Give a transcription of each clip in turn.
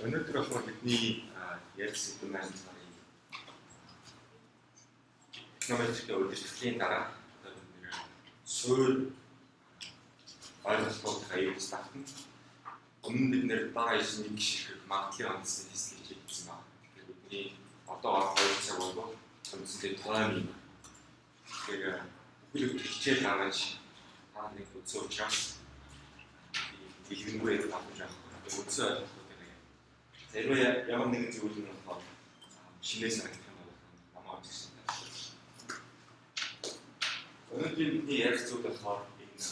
Өнөөдөр болохоор бидний ярих сэдв маань экономикийн удирдлагын дараа бид нэр суурь ойлголтууд аюулс татна. Өмнө бид нэр бага ижнийг гიშрэх магадлалын онцлог хэсгийг хийсэн байна. Тэгэхээр бидний одоо 2 цаг болов үндсэндээ тойм. Тэгэхээр бүхэл хичээл гаргаж тааны үзсэн учраас дэлгэрэнгүй авах үзсэн ойлголтууд хэрвээ ямар нэгэн зүйл нь болохоор шинээр санагдах юм бол намайг үзсэн. Өнөөдөр бидний ярих зүйл болохоор энэ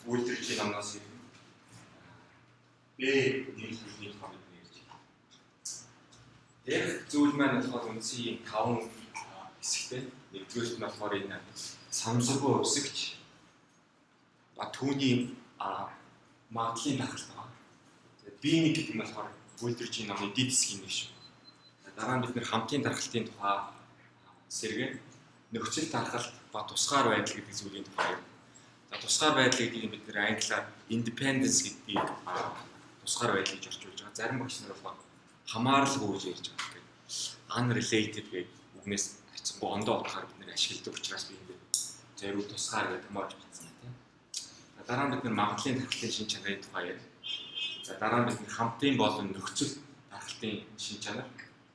үйлдвэрийн намнаас ирнэ. Нийлхийдний тухай бид ярьж байна. Ярих зүйл маань болохоор үндсийн 5 хэсэгтэй. Нэгдүгээрт нь болохоор энэ самсаггүй өсөгч түүний магадлалын даргалт байна. Би1 гэдэг нь болохоор үйлдвэрийн намын дид хэсгийн нэг шүү. Дараа нь бид нэр хамтын даргалтын тухай сэргээ нөхцөл даргалт ба тусгаар байдал гэдэг зүйлийн тухай. За тусгаар байдал гэдгийг бид нэр англиар independence гэдгийг тусгаар байдлыг орчуулж байгаа. Зарим багш нар болохоор хамааралгүй гэж ярьж байгаа. Unrelated гэдэг үгнээс хайцсангүй ондоо утгаар бид нэр ашигладаг учраас би энэ зөв тусгаар гэдэг хамаарч бичсэн тийм. Дараа нь бид нэр магадлалын даргалын шин чанарын тухай ярив. За дараа нь бид хамтын болон нөхцөл даргалтын шин чанар.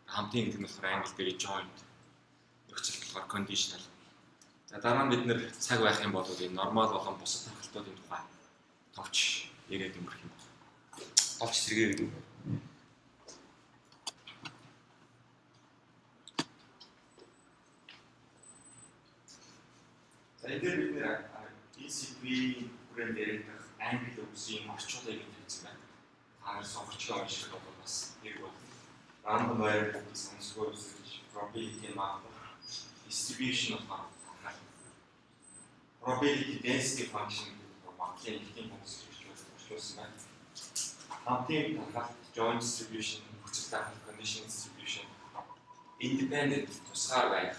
Хамтын гэдэг нь болохоор англи дээр joint. Нөхцөл болохоор conditional. За дараа нь бид нэр цаг байх юм бол энэ нормал болон бусад даргалтуудын тухай товч яриад өнгөрөх юм байна. Товч сэргээ гэдэг юм. За энэ дээр бид нэр ECP брэнд ярих англи үгсийн орчуулгыг тавьсан байна. Хаар сонгочтой шиг бол бас нэг бол random variable сонсгоо usage probability map distribution of probability density function магадлалын ихний функц гэж орчуулсан байна. Хамтын даргалт joint distribution, нөхцөл даргалт condition distribution, independent тусгаар байх,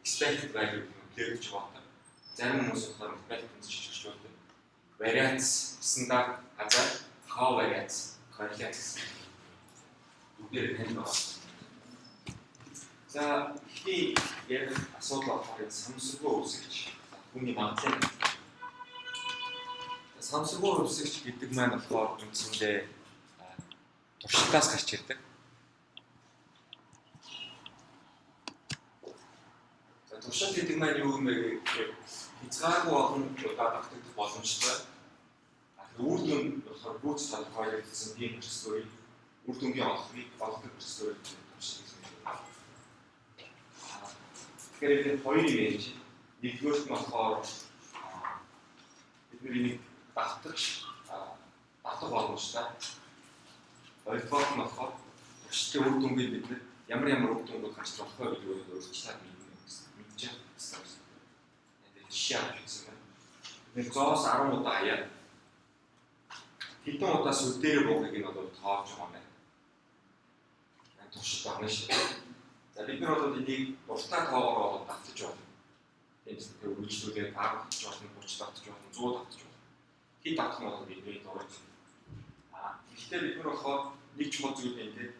expected value гэдэг ч байна. Зарим хүмүүс болохоор mathematics гэж орчуулдаг. Variance, стандарт, хязгаар, covariance, correlation үгээр тань байна. За ихний ярих асуудал болохоор самсаггүй өсөгч хүний магадлал. Самсаггүй өсөгч гэдэг маань болохоор үндсэндээ туршилтаас гарч ирдэг. За туршилт гэдэг маань юу юм бэ гэхээр хязгааргүй олон удаа давтагдах боломжтой. Үр дүн болохоор гүйц тодорхойлогдсон тийм процедурыг үр дүнгийн олохыг процедурыг туршилт гэсэн юм. Тэгэхээр энэ хоёр юм яаж нэгдүгээрт нь болохоор бидний давтах боломжтой. Хоёрдугаарт нь болохоор туршилтын үр дүнгийг бид ямар үр дүнгууд гарч болох вэ гэдэг нь өөрчлөлт мэдж байгаа. Жишээ авчихсан байна. Нэг 100-10 удаа хаяа. Хэдэн удаа сүл дээр буугыг нь бол тоолж байгаа юм байна. Туршилт авна шүү. За бид нар бол энийг дуртай тоогоор бол давтаж байна. Тэгэхээр үргэлжлүүлээд 10 давтаж болно, 30 давтаж болно, 100 давтаж болно. Хэд давтах нь бол бидний дурж. Гэхдээ бид нар болохоор нэг чухал зүйл энэ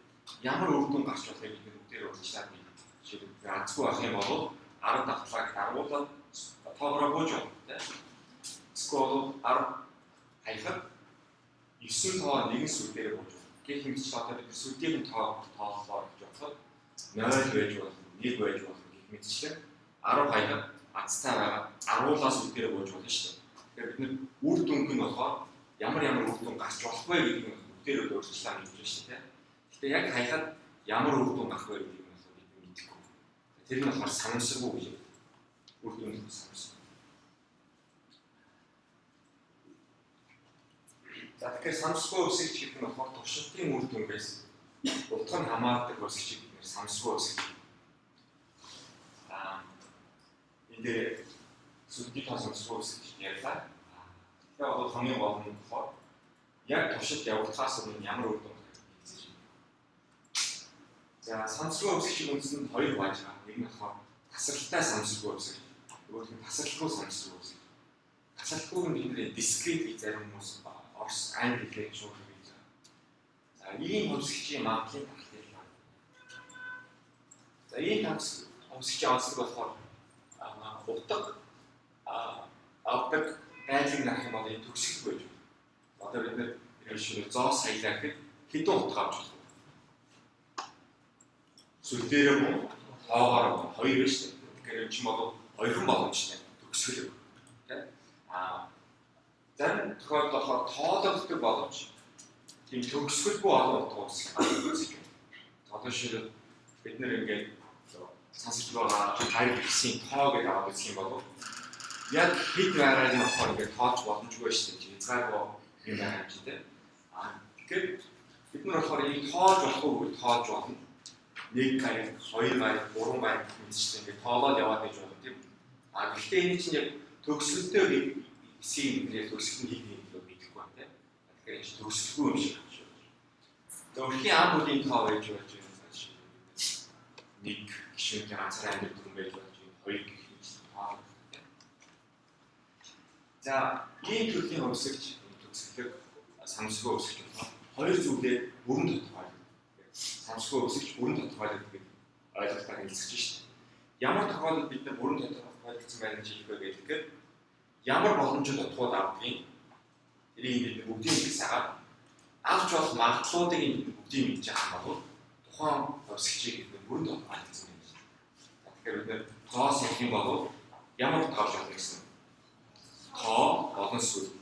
ямар үр дүн гарч болохыг бид нар бүгдээр урьдчилаад бид жишээ азгүй авах юм бол 10 давтлаг даруулаад тоогоор бууж байна. Скол 10 хайхад 9 тоо нэгэн сүл дээр бууж байна. Гэх мэт ч одоо бид сүлдийн тоо тооллоо гэж бодоход 0 байж болох, 1 байж болох гэх мэтчлэн 10 хайхад азтай байгаа 10-аас сүл дээр бууж болно шүү дээ. Тэгэхээр бид нэр үр дүнг нь болохоор ямар үр дүн гарч болох вэ гэдгийг бүгдээр өөрчлөлт хийж байна шүү дээ. Гэхдээ яг хайхад ямар үр дүн гарах вэ гэдгийг нь бид мэдэхгүй. Тэр нь болохоор санамсаргүй гэж байна. Үр дүн нь санамсар. За тэгэхээр самсгүй өсөгч гэдэг нь болохоор туршилтын үр дүнгээс утга нь хамаардаг өсөгч гэдэг нь самсгүй өсөгч. Энэ дээр сүлдийн самсгүй өсөгч ярьлаа. Тэгэхээр одоо хамгийн гол нь болохоор яг туршилт явуулахаас өмнө ямар үр дүн гарах гэж хэлсэн юм. За самсгүй өсөгчийн үндсэнд хоёр байж байгаа. Нэг нь болохоор тасралтай самсгүй өсөгч, нөгөөх нь тасралгүй самсгүй өсөгч. Тасралгүй нь бидний discrete гэж зарим хүмүүс Орос англи хэлээр шууд хэлж байгаа. За ийм хувьсгчийн магадлалын тахлын байна. За ийм хувьсгчийн онцлог болохоор утга авдаг байдлыг нарах юм бол энэ төгсгөл байж байна. Одоо бид нэр шинэ зоо саялаа гэхэд хэдэн утга авч болох вэ? Сүл дээр мөн тоогоор хоёр биш үү? Тэгэхээр энэ ч юм бол хоёрхан боломжтой төгсгөл. Зарим тохиолдолд болохоор тоологддог боломж тийм төгсгөлгүй олон утга үүсгэж байна. Одоо шилбэл бид нэр ингээд сонсож байгаа хайр гэсэн тоо гэдэг аваад үзэх юм бол яг хэд байраар нь болохоор ингээд тоож боломжгүй шүү дээ. Хязгааргүй юм байна ч тийм. Тэгэхээр бид нар болохоор энэ тоож болохгүй тоож болно. 1 гариг, 2 гариг, 3 гариг гэсэн ингээд тоолоод яваад байж болно тийм. Гэхдээ энэ чинь яг төгсөлтөө хэсгийг нэр төгсгөл нь хийх юм мэдэхгүй байна тийм. Тэгэхээр энэ төгсөлгүй юм шиг байна. Өөрхийн ам бүлийн тоо байж болж байна. 1 гишүүнтэй ганцаар амьд хүн байж болж байна. 2 гишүүн тоо. За, ийм төрлийн хувьсгч төгсгөлөг самсгүй хувьсгч байна. Хоёр зүйлээр бүрэн тодорхой. Самсгүй хувьсгч бүрэн тодорхой гэдэг ойлголтоор хэлцэж шít. Ямар тохиолдолд бид нар бүрэн тодорхойлсон байна гэж хэлэх вэ гэхээр ямар боломжит утгууд авдгийг тэрийг бид бүгдийг хэлсагаад авч болох магадлалуудыг бүгдийг мэдж байгаа бол тухайн хувьсгчийг бид бүрэн тодорхойлсон юм. Тэгэхээр бид нэр тоос ярих юм бол ямар тоож болно гэсэн. Тоо болон сүл.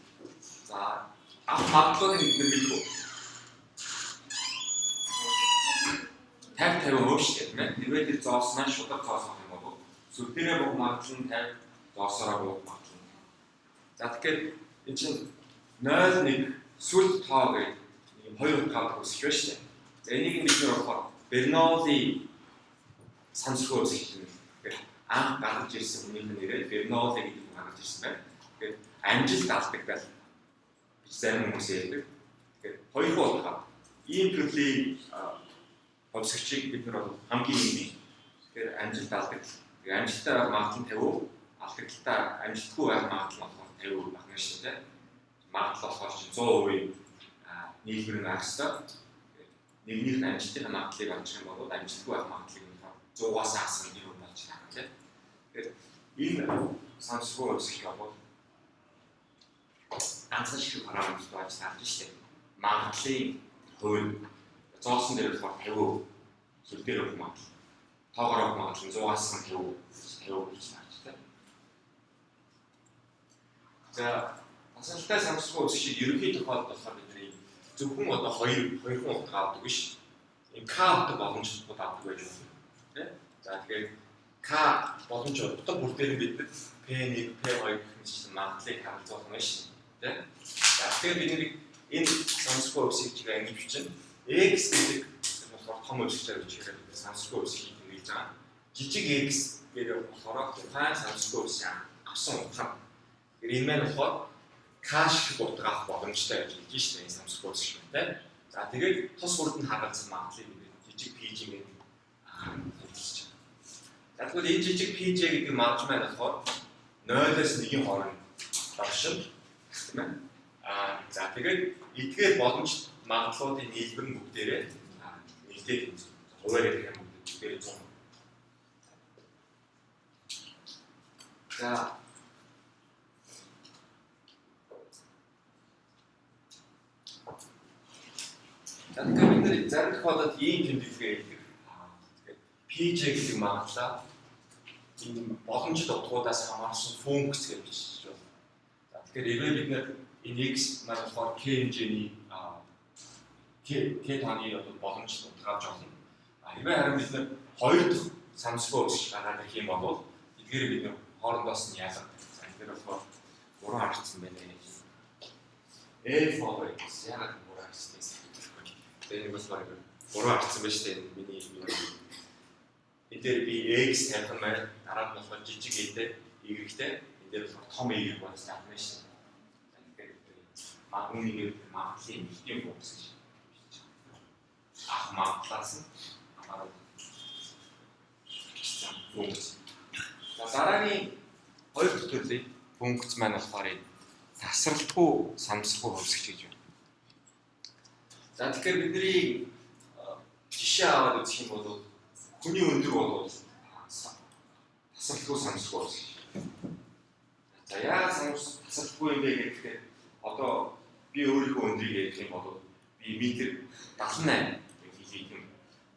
За авах магадлалуудыг бид мэдгүй. 50-50 өөштэй тийм ээ. Хэрвээ тэр зоосноо шударга тоос авах юм бол сүл дээрээ бүх магадлал нь 50 доосороо бүх магадлал. За тэгэхээр энэ чинь 0-1 сүл тоо гэдэг ийм хоёр утга авах үсч байна шүү дээ. За энийг бид нэр болохоор Берноулли самсгүй үсч юм. Тэгэхээр анх гаргаж ирсэн хүний нэрээр Берноулли гэдэг нь гаргаж ирсэн байна. Тэгэхээр амжилт алдаг гэж зарим хүмүүс ярьдаг. Тэгэхээр хоёр утга ийм төрлийн хувьсгчийг бид нар хамгийн их тэгэхээр амжилт алдаг. Тэгээ амжилтаар магадлал нь 50, алдагталтаа амжилтгүй байх магадлал нь 50 байна шүү дээ. Магадлал болохоор 100% нийлбэр нь агстай. Нэгнийх нь амжилтын магадлалыг олчих юм бол амжилтгүй байх магадлалыг нь 100-аас асар юм болж байгаа тийм. Тэгэхээр энэ самсгүй хувьсгч бол ганцхан шиг параметр байж таарч шүү дээ. Магадлалын хувь зоосон дээр болохоор 50 сүл дээр өгөх магадлал. Тоогоор авах магадлал 100-аас 50 гэж таарч тийм. За асуултаа самсгүй үсгчийг ерөнхий тохиолдолд болохоор бидний зөвхөн одоо хоёрхан утга авдаг биш. Энэ К утга боломжтой авдаг байж болно. Тэ? За тэгэхээр К боломж утга бүр дээр бид P1, P2 гэх мэт магадлалыг харилцуулах юм шүү. Тэ? За тэгэхээр бид энэ самсгүй үсгчийг ангиж чинь X гэдэг болохоор том үсгчээр бичгээр самсгүй үсгийг хэлж байгаа. Жижиг X гэдэг болохоор тухайн самсгүй үсэг авсан утга. Энэ маань болохоор каш утга авах боломжтой гэж хэлж шүү дээ энэ самсгүй үсэг байна. За тэгээд тус бүрд нь хадгалсан магадлалыг бид жижиг PG-гээр хэлж байна. За тэгвэл энэ жижиг PG гэдэг марж маань болохоор 0-аас 1-ийн хооронд багшин тийм ээ. За тэгээд эдгээр боломж магадлалуудын нийлбэр нь бүгдээрээ нийлдээд юм. Хуваар ярих юм бүгдээрээ 100. За тэгэхээр бид нэр зарим тохиолдолд ийм тэмдэглэгээ хийдэг. PJ гэдэг магадлал энэ боломжит утгуудаас хамаарсан функц гэж бичиж байна. За тэгэхээр бид нэр энэ X маань болохоор K хэмжээний K тооны боломжит утга авч болно. Хэрвээ харин бид нэр хоёр дахь самсгүй үсгч гаргаад ирэх юм бол эдгээр бид нэр хоорондоос нь ялгах. За тэгэхээр болохоор буруу харагдсан байна. F-over X яг буруу харагдсан. Тэгээ бас баг буруу харагдсан байна шүү дээ. Миний эдгээр би X тавих юм байна. Дараа нь болохоор жижиг эдээ Y-тэй энэ дээр болохоор том Y болж таах юм шүү. Тэгэхээр үүнийг магадлалын нэгтгэн функц гэж магадлаас нь хамаарах функц. Дараагийн хоёр дахь төрлийн функц маань болохоор тасралтгүй самсахгүй хувьсгч гэж байна. За тэгэхээр бидний жишээ аваад үзэх юм бол хүний өндөр бол тасралтгүй санамсаргүй болсон. За яагаад тасралтгүй юм бэ гэхээр одоо би өөрийнхөө өндрийг ярих юм бол би метр 78 хийх юм.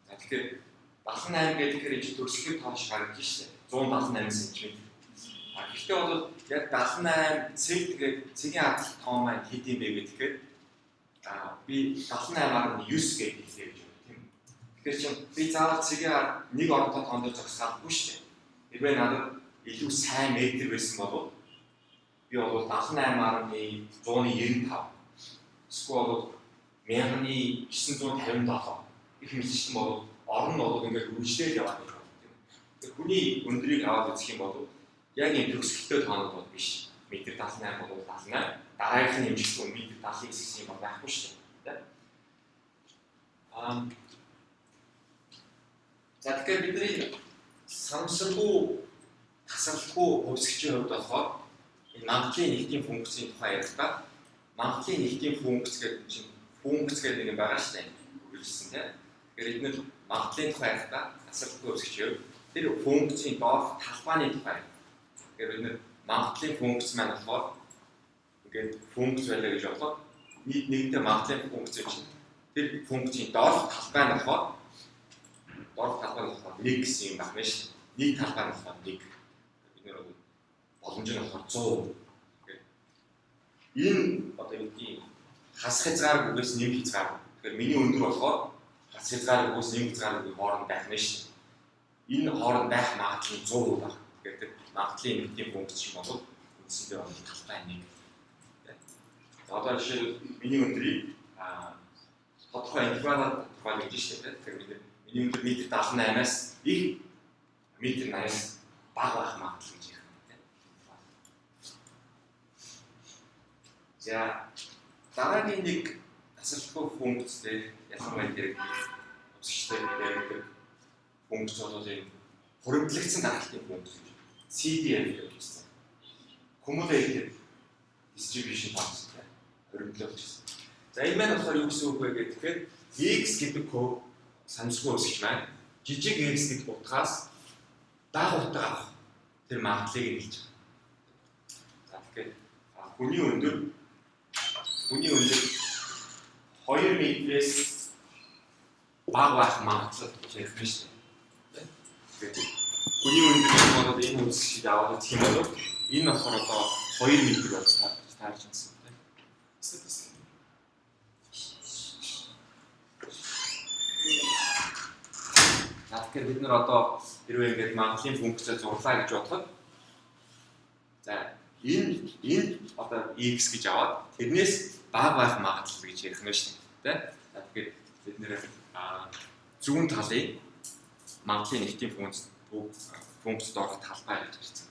За тэгэхээр 78 гэхээр энэ төгсгөл тоош гарч шээ. 178 см. Гэхдээ бол яг 78 цэг тэгээд цэгийн хадгалт тоон маань хэд юм бэ гэхээр би 78.9 гэж хэлээ гэж байна тийм. Тэгэхээр чинь би заавал цэгийн нэг оронтой тоонд зогсохгүй шүү дээ. Хэрвээ надад илүү сайн метр байсан бол би бол 78.195 эсвэл 1957 их хэмжээнд бол орон нь бол ингээд үржлээд яваад байна. Тэгэхээр хүний өндрийг аваад үзэх юм бол яг энэ төгсгөлтэй тоонод бол биш. Метр 78 бол 78. Дараагийнх нь хэмжигдсэн метр 79 гэсэн юм байхгүй шүү дээ. За тэгэхээр бидний санамсаргүй тасралтгүй хувьсгчийн хувьд болохоор энэ мангалын нэгтийн функцийн тухай ярихдаа мангалын нэгтийн функц гэдэг чинь функц гэдэг нэг юм байгаа шүү дээ. Үргэлжлсэн тийм. Тэгэхээр эдгээр мангалын тухай ярихдаа тасралтгүй хувьсгчийн тэр функцийн доорх талбайны тухай. Тэгэхээр бид нэр мангалын функц маань болохоор ингээд функц байлаа гэж бодлоо. Нэгдээ мангалын функц чинь тэр функцийн доорх талбай нь болохоор нэг гэсэн юм байна шүү дээ. Нэг талбай нь болохоор нэг. Бид нэр боломж нь болохоор 100. Энэ одоо юу гэдгийг хас хязгааргүйгээс нэм хязгаар. Тэгэхээр миний өндөр болохоор хас хязгааргүйгээс нэм хязгааргүй хооронд байх нь шүү дээ. Энэ хооронд байх магадлал нь 100 байна. Тэгэхээр мангалын нэгтийн функц юм бол үндсэндээ бол талбай нэг. Одоо жишээлбэл миний өндрийг тодорхой интервалаар тухайлж шүү дээ. Тэгэхээр миний өндөр метр 78-аас их метр 80-аас бага байх магадлал гэж байна. За дараагийн нэг тасралтгүй функцтэй ялангуяа дэрэгдэх өсөлттэй дэрэгдэх функц бол энэ хуримтлагдсан дараалтын функц гэж CDF гэж байна. Cumulative distribution function хуримтлагдсан. За энэ маань болохоор юу гэсэн үг вэ гэхээр x гэдэг санамсаргүй өсгч маань жижиг x гэдэг утгаас бага утга авах тэр магадлалыг хэлж байгаа. За тэгэхээр хүний өндөр 2 метрээс бага байх магадлал гэж хэлж байна шүү дээ. Тэгэхээр хүний өндөр бол энэ үсгийг аваад үзэх юм бол энэ болохоор одоо 2 метр болж таарч байна. Тэгэхээр бид нар одоо хэрвээ ингээд мангалын функцээ зурлаа гэж бодоход за энэ одоо x гэж аваад тэрнээс бага байх магадлал гэж ярих нь шүү дээ. За тэгэхээр бид нэр зүүн талын мангалын нэгтийн функц доорх талбай гэж ярьсан.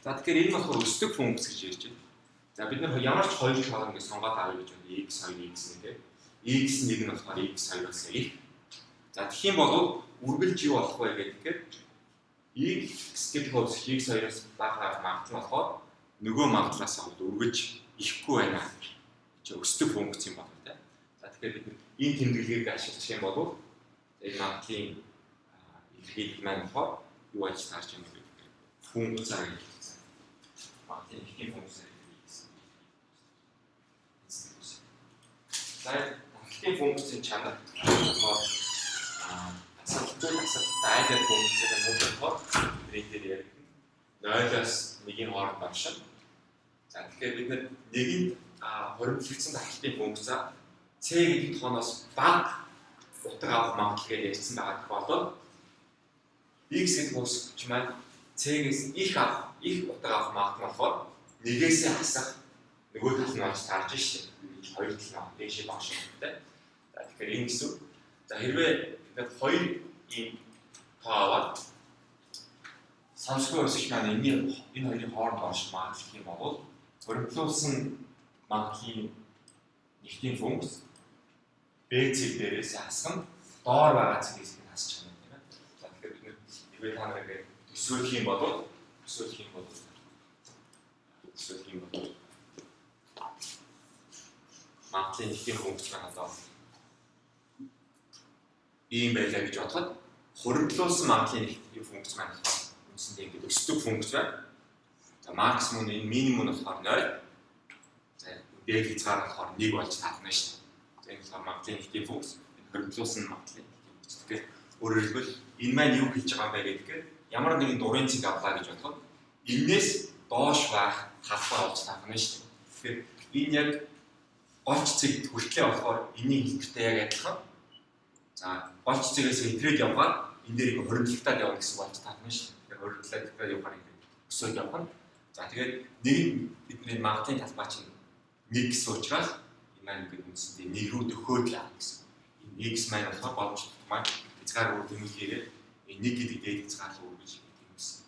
За тэгэхээр энэ болохоор өсдөг функц гэж ярьж байна. За бид нар ямар ч хоёр талаар ингээд сонгоод авъя гэж байна. x2 x1 гэдэг. x1 нь болохоор x2-аас их. За тэгэх юм бол үргэлж юу болох вэ гэхээр x гэдэг хувьсгч x2-аас бага магадлал болохоор нөгөө магадлалаас үргэлж ихгүй байна гэж өсдөг функц юм байна тийм. За тэгэхээр бид энэ тэмдэглэгийг ашиглах юм бол энэ магадлалын илэрхийлэл маань болохоор юу гэж таарч байна вэ гэхээр функцаар хэлсэн. Магадлалын ихний функцаар хэлсэн. За магадлалын функцийн чанар болохоор тасралттай айлын функцээр мөн дээр ярих 0-аас 1-ийн хооронд оршин. За тэгэхээр бид нэгэнд хуримтлагдсан даралтын функцаа c гэдэг тооноос бага утга авах магадлал гэж ярьсан байгаа тохиолдолд x гэдэг хувьсгч маань c-гээс их утга авах магадлал болохоор 1-ээс хасах нөгөө тал нь болж таарж шээ. Хоёр тал нь дэшээ багш хэрэгтэй. За тэгэхээр энэ гэсэн. За хэрвээ бид хоёр ийм тоо аваад санамсаргүй өсгч маань энэ хоёрын хооронд орших магадлал юм бол хуримтлуулсан магадлалын нэгтийн функц BC дээрээс хасах нь доор байгаа цэгээс нь хасчих юм байна. За тэгэхээр бид хэрвээ та нарыг төсөөлөх юм бол магадлалын нэгтийн функц маань одоо ийм байлаа гэж бодоход хуримтлуулсан магадлалын нэгтгэлийн функц маань болохоор үндсэндээ ингээд өсдөг функц байна. За максимум энэ минимум нь болохоор 0. За дээд хязгаар болохоор 1 болж татна шүү дээ. За энэ болохоор магадлалын нэгтгэлийн функц хуримтлуулсан магадлалын нэгтгэлийн функц. Тэгэхээр өөрөөр хэлбэл энэ маань юу хийж байгаа юм бэ гэдгээр ямар нэгэн дурын цэг авлаа гэж бодоход энээс доош байх талбай болж татна шүү дээ. Тэгэхээр энэ яг голч цэгт хүртлээ болохоор энийг хэлбэртэй яг адилхан. За голч цэгээс итрээд явгаад энэ дээр их хоригдлогтаад явна гэсэн болж татна шүү дээ. Тэгэхээр хоригдлогтаад явахаар ингээд өсөж явах нь. За тэгээд нэг бидний магадлалын талбай чинь 1 гэсэн учраас энэ маань ингээд үндсэндээ 1 рүү төхөөд л авах гэсэн. Энэ x маань болохоор голч маань хязгаар өөр тэмүүлгээрээ 1 гэдэг дээд хязгаар руу үргэлж тэмүүлсэн.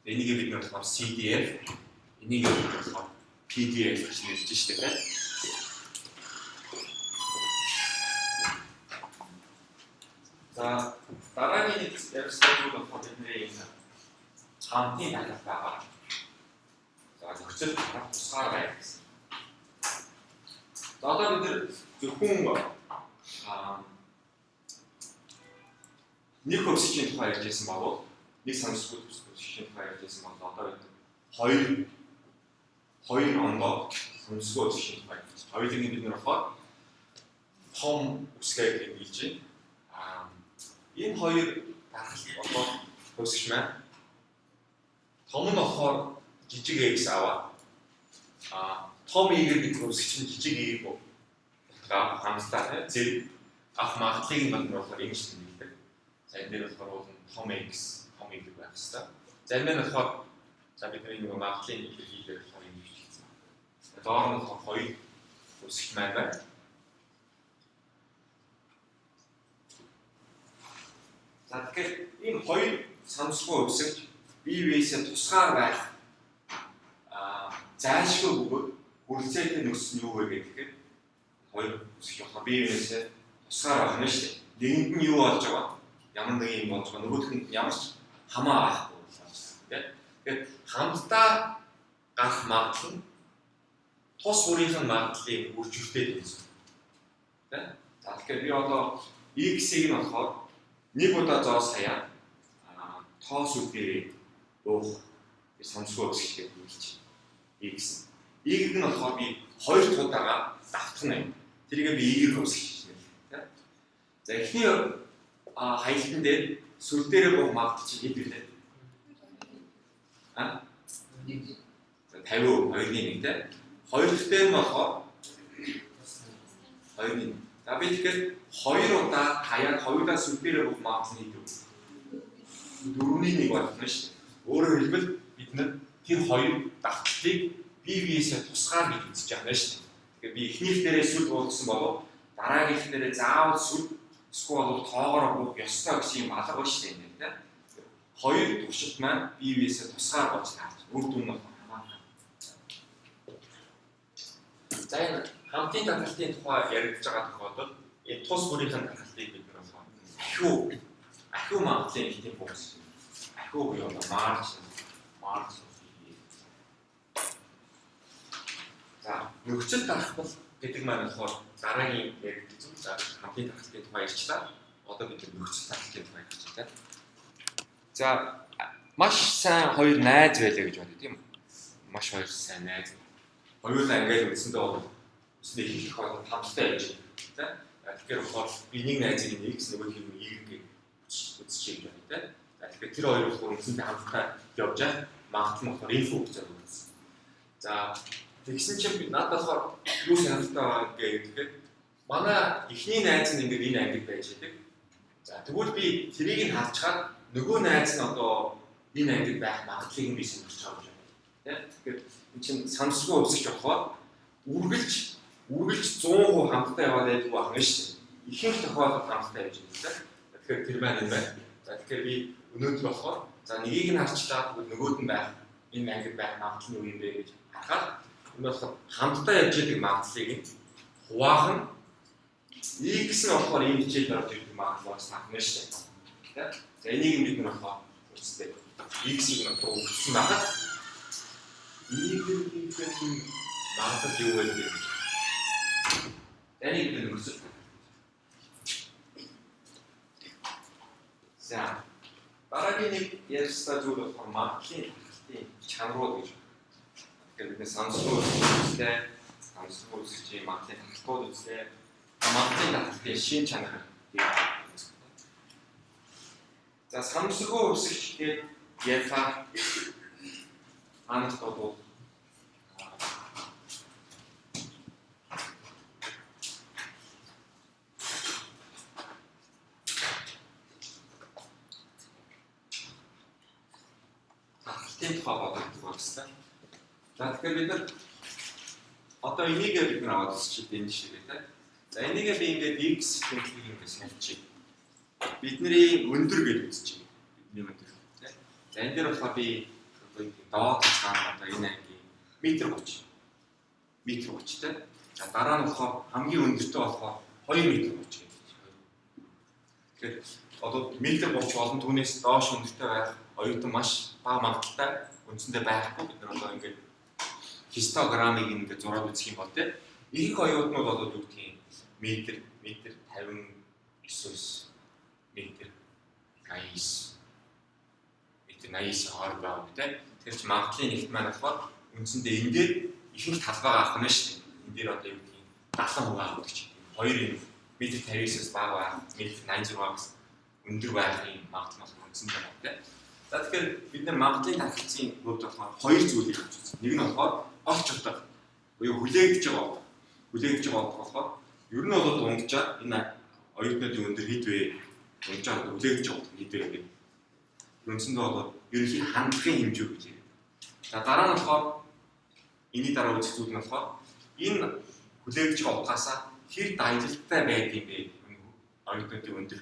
Энийг бид нэр болохоор CDF, энийг бид болохоор PDF гэж нэрлэж штэ тэ. За дараагийн нэг слайд болохоор бидний хамтын талбай байгаа. За нөхцөл тусгаар байх гэсэн. За одоо бид нэр зөвхөн нэг хөвсчийн тухай ярьж байсан болов нэг санамсгүй хөвсчийн тухай ярьж байсан бол одоо бид хоёр ондоо санамсгүй хөвсчийн тухай ярьж байна. Хоёулын бид нэр болохоор том үсгээ гэж хэлж байна. Энэ хоёр дарахлал одоо хөвсч маань том нь болохоор жижиг x аваа. Том y-ийг бид хөвсч нь жижиг y утгаа хамтдаа зэрэг авах магадлалыг нь болохоор ингэж тэмдэглэдэг. За энэ дээр болохоор том x, том y байх хэвээр. За энэ нь болохоор за бидний нэг магадлалын илэрхийлэл болохоор ингэж хэлсэн. Доор нь болохоор 2 үсгч маань байна. За тэгэхээр энэ хоёр санамсгүй үсгч бие-биесээ тусгаар байх зайлшгүй бөгөөд хүрэлцээтэй нөхцөл нь юу вэ гэхээр хоёр үсгч болохоор бие-биесээ тусгаар байх нь шүү дээ. Нэгэнд нь юу болж байгаа? Ямар нэг юм болж байгаа. Нөгөөх нь ямар ч хамаа байхгүй болж байна. Тэгэхээр хамтдаа гарах магадлал нь тус бүрийнх нь магадлалыг үржүүлдэг гэсэн. Тэ? За тэгэхээр би одоо x-ийг нь болохоор нэг удаа зоос хаяа тоос үдээр уух санамсгүй үсгчтэй хэлж байна. X. Y-ийг нь болохоор би 2 удаагаа давтгана. Тэрийг би Y-ийг үсгэж байна. За эхний хаялтан дээр сүл дээрээ буух магадлал чи хэд вэ? 1. За 50 2-1 тэ. Хоёр дахь дээр нь болохоор 2-1. За би тэгэхээр 2 удаа хаяад 2 удаа сүл дээрээ буух магадлал нь хэд вэ? 4-1 болно шүү дээ. Өөрөөр хэлбэл бид нар тэр хоёр давталтыг бие-биесээ тусгаар гэж үзэж байгаа шүү дээ. Тэгэхээр би эхнийх дээрээ сүл буулгасан болов дараагийнх дээрээ заавал сүл эсвэл тоогоор буух ёстой гэсэн юм алга ба шүү дээ тийм. Хоёр туршилт маань бие-биесээ тусгаар болж таарч үр дүн нь хамаатай. За энэ хамтын таталтын тухай яригдж байгаа тохиолдолд энэ тус бүрийнх нь таталтыг бид нар ахиу магадлалын нэгтгэн функц. Ахиу буюу марж. За нөхцөл дарахбал гэдэг маань болохоор дараагийн яригдж зүйл. За хамтын таталтын тухай ярьчлаа. Одоо бид нөхцөл дарахлын тухай ярьж байна. За маш сайн хоёр найз байлаа гэж бодъё тийм үү? Маш хоёр сайн найз. Хоёулаа ингээд үсэндээ бол үснээ хийх бол хамттай байж байна. Тийм. Тэгэхээр болохоор би нэг найзыг x нөгөө тийм y үзчихье гэж байна тийм. За тэгэхээр тэр хоёр болохоор үсэндээ хамтдаа явж байгаа. Магадлал нь болохоор энэ функц үзсэн. За тэгсэн чинь би надад болохоор юу санагдсан байгаа гэхээр манай эхний найз нь ингээд энэ ангид байж байдаг. За тэгвэл би тэрийг нь харчаад нөгөө найз нь одоо энэ ангид байх магадлалыг нь би сонирхож байгаа юм байна. Тэгэхээр энэ чинь санамсгүй өсөж явахаар үргэлж 100% хамтдаа яваад байдаг байх нь шүү дээ. Ихэнх тохиолдолд хамтдаа явж байгаа. Тэгэхээр тэр маань юм байна. За тэгэхээр би өнөөдөр болохоор за нэгийг нь харчлаа нөгөөд нь байх энэ ангид байх магадлал нь юу юм бэ гэж харахад энэ болохоор хамтдаа явж байгаа магадлалыг хуваахан x нь болохоор энэ хичээлд орж ирэх магадлал бас нагна шүү дээ. За энийг бид нар болохоор үстэй x-ийг нь өгсөн байхад y-ийн магадлал юу вэ гэж. Энийг бид нөхцөл. За дараагийн нэг ярих ёстой зүйл болохоор маркетинг чанарууд гэж. Тэгэхээр бид санамсруу үзлээ, санамсруу үзэж маркетинг хатгууд үзлээ. Маркетинг хатгын шин чанар гэж. За санамсруу үзэж гээд ярихаар анх тодоо тийм тухай боддог байна. За тэгэхээр бид нар одоо энийг бид нар аваад үзчих энэ жишээ гэдэг. За энийг би ингээд x тэнхлийг ингээд сонирчих. Бидний өндөр гэж үзчих. Бидний өндөр тийм. За энэ дээр болохоор би доод цаана одоо энэ ангийн метр 30. Метр 30 тийм. За дараа нь болохоор хамгийн өндөртөө болохоор 2 метр 30 гэж. Тэгэхээр одоо метр 30 болон түүнээс доош өндөртөө байх оюутан маш бага магадaltaй үндсэндээ байхгүй бид нар одоо ингээд хистограммыг ингээд зураад үзэх юм бол тийм их оюутнууд одоо юу гэдгийг метр 59 метр 89 хооронд байгаа тийм тэр чинь магадлалын нэгт маань болохоор үндсэндээ энэ дээр ихэнх талбайгаа авах нь шүү дээ энэ дээр одоо юу гэдгийг 70% авах гэж байна 2 метр 59-аас бага байх метр 86-аас өндөр байх юм магадлал үндсэндээ байна тийм. За тэгэхээр бид нар магадлалын тархицын хувьд болохоор хоёр зүйлийг харж байна. Нэг нь болохоор олж удаг буюу хүлээгдэж байгаа. Хүлээгдэж байгаа болохоор ер нь бол унджаад энэ оюутнуудын өндөр хэд вэ? Унджаад хүлээгдэж байгаа хэд вэ гэдэг. Үндсэндээ бол ерөнхий хандлагын хэмжээ гэж юм. За дараа нь болохоор энэний дараа үзэх зүйл нь болохоор энэ хүлээгдэж байгаа утгаасаа хэр дайдалтай байдığım бэ? Оюутнуудын өндөр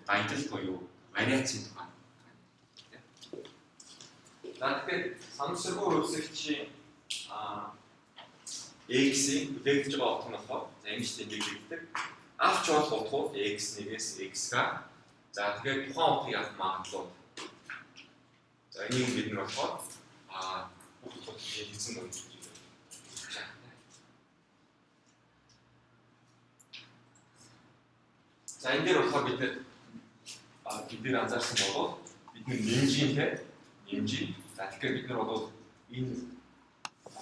дайдал буюу вариацийн тухай. За тэгэхээр санамсруу үзэгчийн x-ийн хүлээгдэж байгаа утга нь болохоор за энэ чинь нэг гэдэг. Авч болох утгууд x1-ээс x-га. За тэгэхээр тухайн утгыг авах магадлал. За энийг бид нар болохоор утгууд хийсэн юм. За энэ дээр болохоор бид нар анзаарсан бол бид нэмжинтэй нэмжин. За тэгэхээр бид нар бол энэ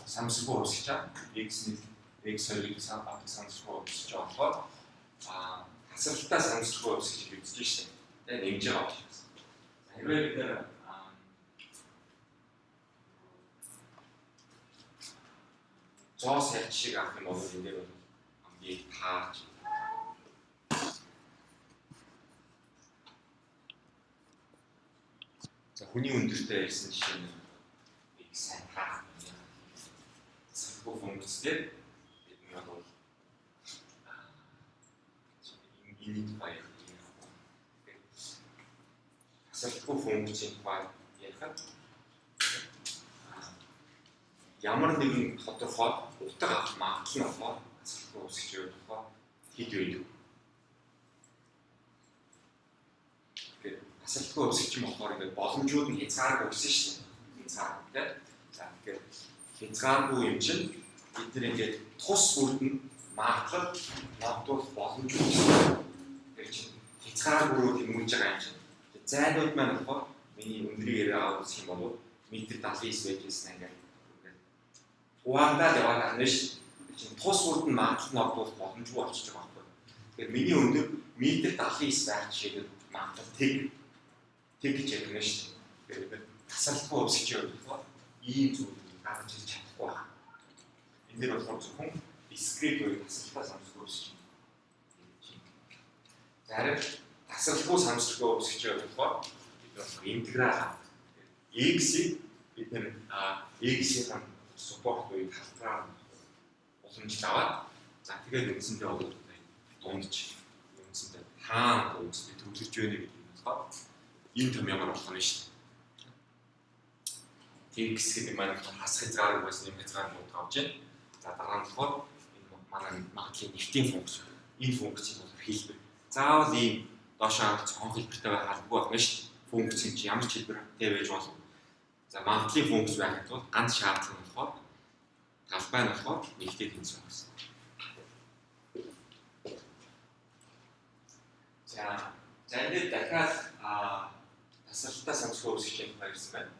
санамсруу үүсгэж x1 x2-ийг санамсруу үүсгэж байгаа болохоор хасралтай санамсруу үүсгэж үзэж штэ. Тэгээ нэмж байгаа байна. Хэрвээ бид нар зоос яг шиг авах юм бол энэ дээр бол хамгийн таач. За хүний өндөртэй ярьсан жишээ нь их сайн таах. Санхүү функцтэй бид нар бол энэ тухай санхүү функцийн тухай ярихад ямар нэгэн тодорхой утга авах магадлал нь болохоор санхүү үүсгэж байгаа тухай хэд вэ? Асалтгүй өсөж юм болохоор ингээд боломжууд нь хязгааргүй өссөн шүү дээ. Хязгааргүй тийм. За тэгэхээр хязгааргүй юм чинь бид нар ингээд тус бүрдэн магадлал ногдуулах боломжууд өссөн. Тэр чинь хязгааргүйрөө тэмүүлж байгаа юм чинь. Зайнууд маань болохоор миний өндрийг яриа авах юм бол метр 79 байжсэн ингээд угаандаа яваад байна шүү дээ. Чинь тус бүрдэн магадлал ногдуулах боломжгүй болчихж байгаа байхгүй. Тэгэхээр миний өндөр метр 79 байх жишээгээр магадлал тэг гэж ярина шүү дээ. Тэгэхээр тасралтгүй өсөж явах ийм зүйлийг гаргаж ирж чадахгүй байна. Энэ дээр болохоор зөвхөн дискрет буюу тасралттай санамсргүй өсөж байна. Зарим тасралтгүй санамсргүй өсөж явах бид болохоор интеграл x-ийг бид нэр x-ийн суппорт буюу талбараар уламжлалт аваад за тэгээд үндсэндээ бол дундч үндсэндээ хаана үндсэндээ төвлөрч байна гэдэг нь болохоор энэ том ямар болох нь шүү дээ. X гэдэг маань хас хязгааргүй байсан юм хязгааргүй авч байна. За дараа нь болохоор энэ манай магадлалын нэгтийн функц. Энэ функцийг бол хэлбэр. Заавал ийм доошоо авах цонх хэлбэртэй байх албагүй байна шүү дээ. Функцийн чи ямар ч хэлбэртэй байж болно. За магадлалын функц байхад бол ганц шаардлага нь болохоор талбай нь болохоор нэгтэй тэнцвэр гэсэн. За энэ дахиад тасралтаа самсгүй үсгчийн тухай ирсэн байна.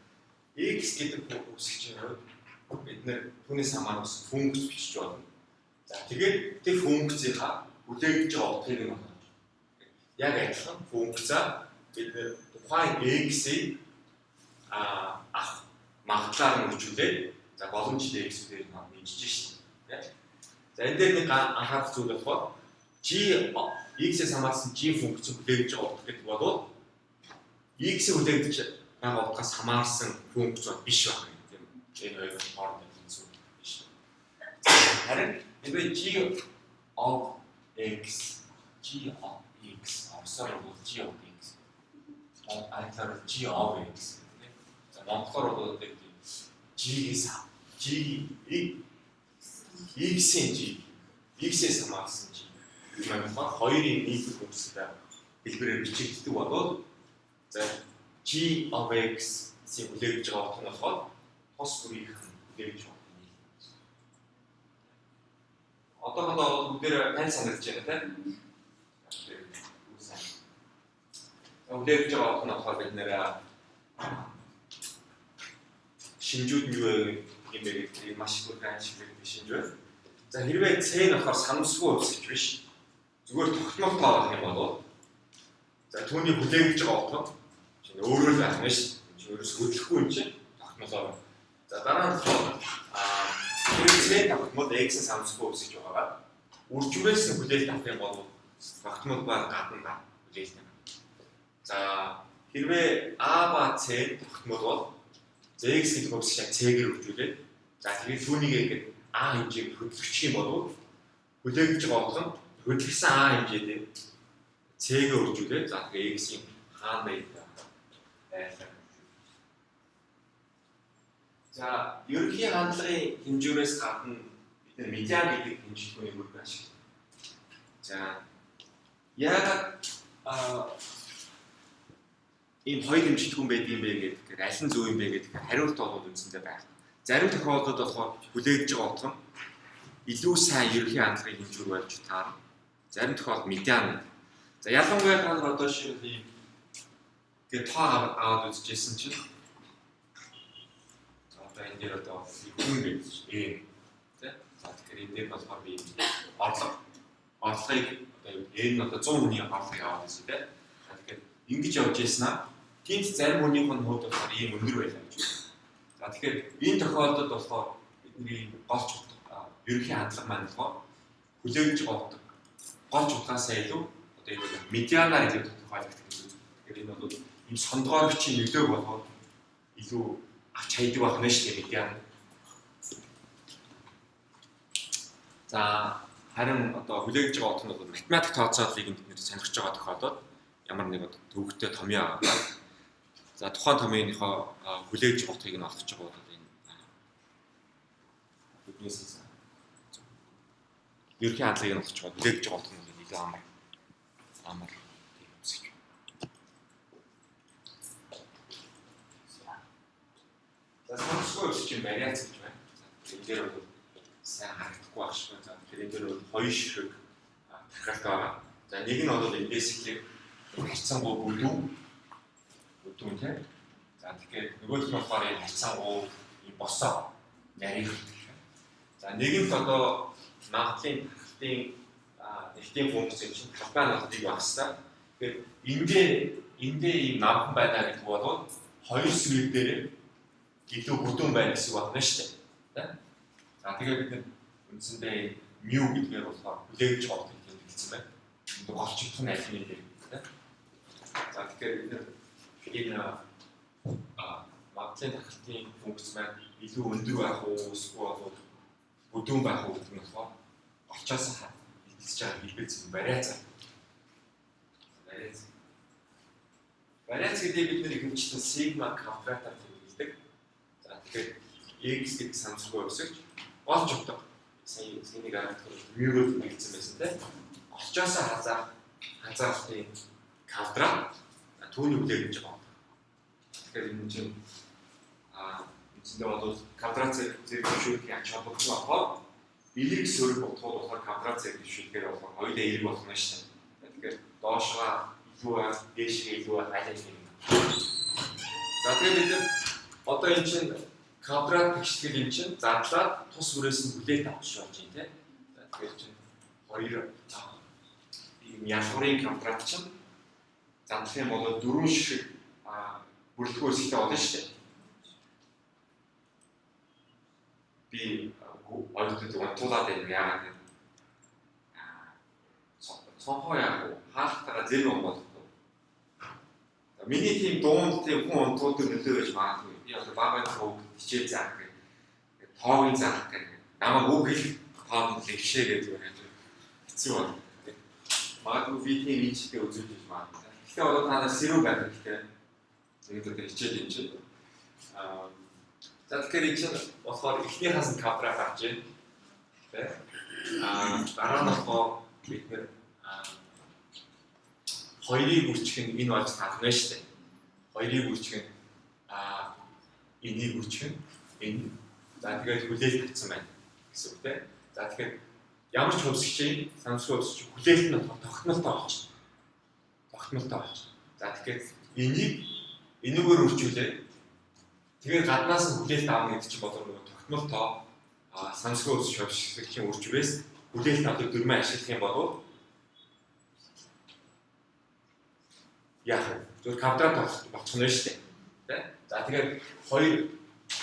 X гэдэг үсгчийн хувьд бид нэр түүнээс хамаарах функц бичиж болно. За тэгээд тэр функцийнхаа хүлээгдэж байгаа утгыг нь байна. Яг адилхан функцаа бид тухайн X-ийг магадлаар нь үржүүлээд за боломжтой X-ээр нэмжиж шээ. За энэ дээр нэг анхаарах зүйл болохоор G X-ээс хамаарсан G функц хүлээгдэж байгаа утга гэдэг бол X-ийг хүлээгдэж байгаа утгаас хамаарсан функц биш байна тийм. Энэ хоёр хоорондын зүйл биш. Харин энэ G of X орсоор бол G of X. Англиар G of X. За монголоор бол X-ийн X-ээс хамаарсан G. Энэ хоёрын нийт функцтай хэлбэрээр бичигддэг бол за G of X-ийг хүлээгдэж байгаа утга нь болохоор тос бүрийн хүлээгдэж байгаа. Одоохондоо бүгдээр тань санагдаж байна тийм. Хүлээгдэж байгаа утга нь болохоор бид нэр шинжүүд нь юу юм бэ гэдэг маш их ашиглагддаг шинж байна. За хэрвээ C нь болохоор санамсгүй үсгэж биш. Зүгээр тогтмол тоолох юм бол за түүний хүлээгдэж байгаа утга чинь өөрөө л байх нь шүү. Чинь өөрөөс хөдлөхгүй юм чинь тогтмолоо. За дараа нь C тогтмол X-ийн санамсгүй үсгэж байгаагаа үржүүлээс нь хүлээлт авах юм бол тогтмол ба гадна хүлээлт юм. За хэрвээ A ба C тогтмол бол X гэдэг үсгийг C-гээр үржүүлээд за тэгээд түүнийг ингээд A хэмжээг хөдлөгчих юм бол хүлээгдэж байгаа утга нь хөдлөсөн A хэмжээтэй C-гээр үржүүлээд за тэгээд X-ийн хаана байдаг. За ерөнхий хандлагын хэмжүүрээс гадна бид нэр медиан гэдэг хэмжлэгүүнийг бүрдүүлж ашигладаг. За яг ийм хоёр хэмжлэгүүн байдаг юм бэ гэдэг аль нь зөв юм бэ гэдэг хариулт бол үндсэндээ байна. Зарим тохиолдолд болохоор хүлээгдэж байгаа утга нь илүү сайн ерөнхий хандлагын хэмжүүр болж таарна. Зарим тохиолдолд медиан. За ялангуяа та нар одоо шинэ ийм тэгээд тоо аваад үзчихсэн чинь энэ дээр одоо хүн гэж тийм. За тэгэхээр энэ дээр болохоор би орлогыг одоо энэ одоо 100 хүний орлогыг аваад байсан тийм. Тэгэхээр ингэж явж яснаа тэнц зарим хүнийх нь хувьд болохоор ийм өндөр байлаа гэж байна. За тэгэхээр энэ тохиолдолд болохоор бидний голч ерөнхий хандлага маань болохоор хүлээгдэж байгаа утга голч утгаасаа илүү одоо энэ медианаар илүү тодорхойлогддог гэсэн үг. Тэгэхээр энэ бол ийм сондгоорчийн нөлөө болохоор илүү авч хайдаг байх нь шүү дээ медиан. За харин одоо хүлээгдэж байгаа утга нь бол математик тооцооллыг бид нэр сонирхож байгаа тохиолдолд ямар нэг төвөгтэй томьёо аваад за тухайн томьёоныхоо хүлээгдэж байгаа утгыг нь олгож байгаа бол энэ биднээс ерөнхий хандлагыг нь олгож байгаа хүлээгдэж байгаа утга нь илүү амар үсэж байна. За санамсгүй үсч юм вариац гэж байна. За энэ дээр бол сайн харагдахгүй байх шиг байна. За тэгэхээр энэ дээр бол хоёр ширхэг тархалт байгаа. За нэг нь бол эндээс ихлээр харьцангуй бүдүүн тийм. За тэгэхээр нөгөөх нь болохоор энэ харьцангуй юм босоо нарийн. За нэг нь одоо магадлалын нэгтийн функц юм чинь талбай нотыг багсаа. Тэгэхээр эндээ ийм намхан байна гэдэг бол хоёр сүрэг дээр илүү бүдүүн байна гэсэн үг байна шүү дээ. За тэгээд бид үндсэндээ μю гэдгээр болохоор хүлээгдэж байгаа утгыг хэлсэн байна. Энэ голчдох нь аль нь юм бэ? За тэгэхээр бид энэ магадлалын тархалтын функц маань илүү өндөр байх уу эсвэл бүдүүн байх уу гэдэг нь болохоор голчоос хэлж байгаа хэлбэр зүйл вариац. Вариац гэдэг бид нэр хэмжлэн сигма квадрат гэдэг. За тэгэхээр x гэдэг санамсаргүй өсөж олж утга. Синийг аргадаг мюрөд хэлсэн байсан тийм. Олчоос хазаалтын квадрат түүний хүлээгдэж байгаа. Тэгэхээр энэ чинь эцэндээ бол квадрат зэрэг хөшөөрөх ач холбогдсон болохоор элэг сөрөг утгууд болохоор квадрат зэрэг хөшөөрөхөөр болохоор хоёулаа элэг болно шүү дээ. Тэгэхээр доошгаа илүү дээшгээ илүү хайлах юм. За тэгээд бид одоо энэ чинь квадрат тэгштгэл юм чинь задлаад тус үрээс нь хүлээлт авч болж байна тийм. За тэгээд чинь хоёр ийм ялгуурын квадрат чинь задлах юм бол дөрвөн шиг бүрэлдэхүүн үсэгтэй болно шүү дээ. Би ойлгоход унтуулаад байна яагаад гэвэл сонхоо яг хаалтайгаа зэрэг юм болдог. Миний тийм дуунд тийм хүн унтуулдаг нөлөө байж магадгүй. Би одоо баагаад хөө хичээл заах гэх тоогийн заах гэх намайг үг хэлэх тоог лэгшээ гэдэг юм хэцүү байна. Магадгүй би тийм ийчтэй үзүүлж байж магадгүй. Гэхдээ одоо танаас сэрүү байдаг гэхдээ нэг л хичээл юм чинь. За тэгэхээр энэ чинь болохоор эхнийхээс нь квадрат авч байна. Тэ? Дараа нь болохоор бид нэр хоёрыг үржих нь энэ болж таарна шүү дээ. Хоёрыг үржих нь энийг үржих нь энэ. За тэгээд хүлээлт тавьсан байна гэсэн үг тийм. За тэгэхээр ямар ч хувьсгчийн санамсрын хувьсгч хүлээлт нь тогтмолтой болчих. Тогтмолтой болчих. За тэгэхээр энийгээр үржүүлээ. Тэгээд гаднаас нь хүлээлт аавна гэдэг чинь болов нөгөө тогтмолтой санамсрын хувьсгч хувьсгчийн үржвээс хүлээлт авдаг дүрмээ ашиглах юм бол яах вэ? Зөвхөн квадрат болчих нь шүү дээ. Тэ? За тэгээд хоёр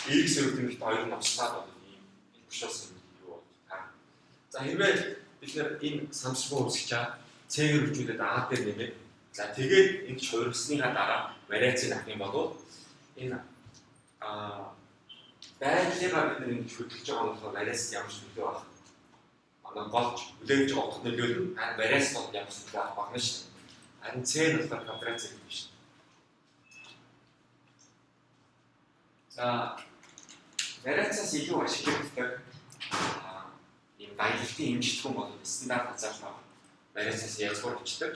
x өрөвдөлт хоёр нь оцлаад бол ийм бушуулсан юу байна. За хэрвээ бид энэ самсрын хувьсгчаа c-ээр хөвжүүлээд a дээр нэмээд за тэгээд энэ хувирсныхаа дараа вариацийг авах юм бол энэ байдлаараа бид энэ хөдөлж байгаа болохоор вариац ямар ч нөлөө авах. Манай голч хүлээж байгаа утга нөлөө нь вариац бол ямар ч нөлөө авах байна шүү дээ. Харин c-ээр болохоор квадрат зэрэг биш. За вариацаас илүү ашигладаг ийм баялагтын хэмжигдэхүүн бол стандарт хязгаарлалт вариацаас язгуур бичдэг.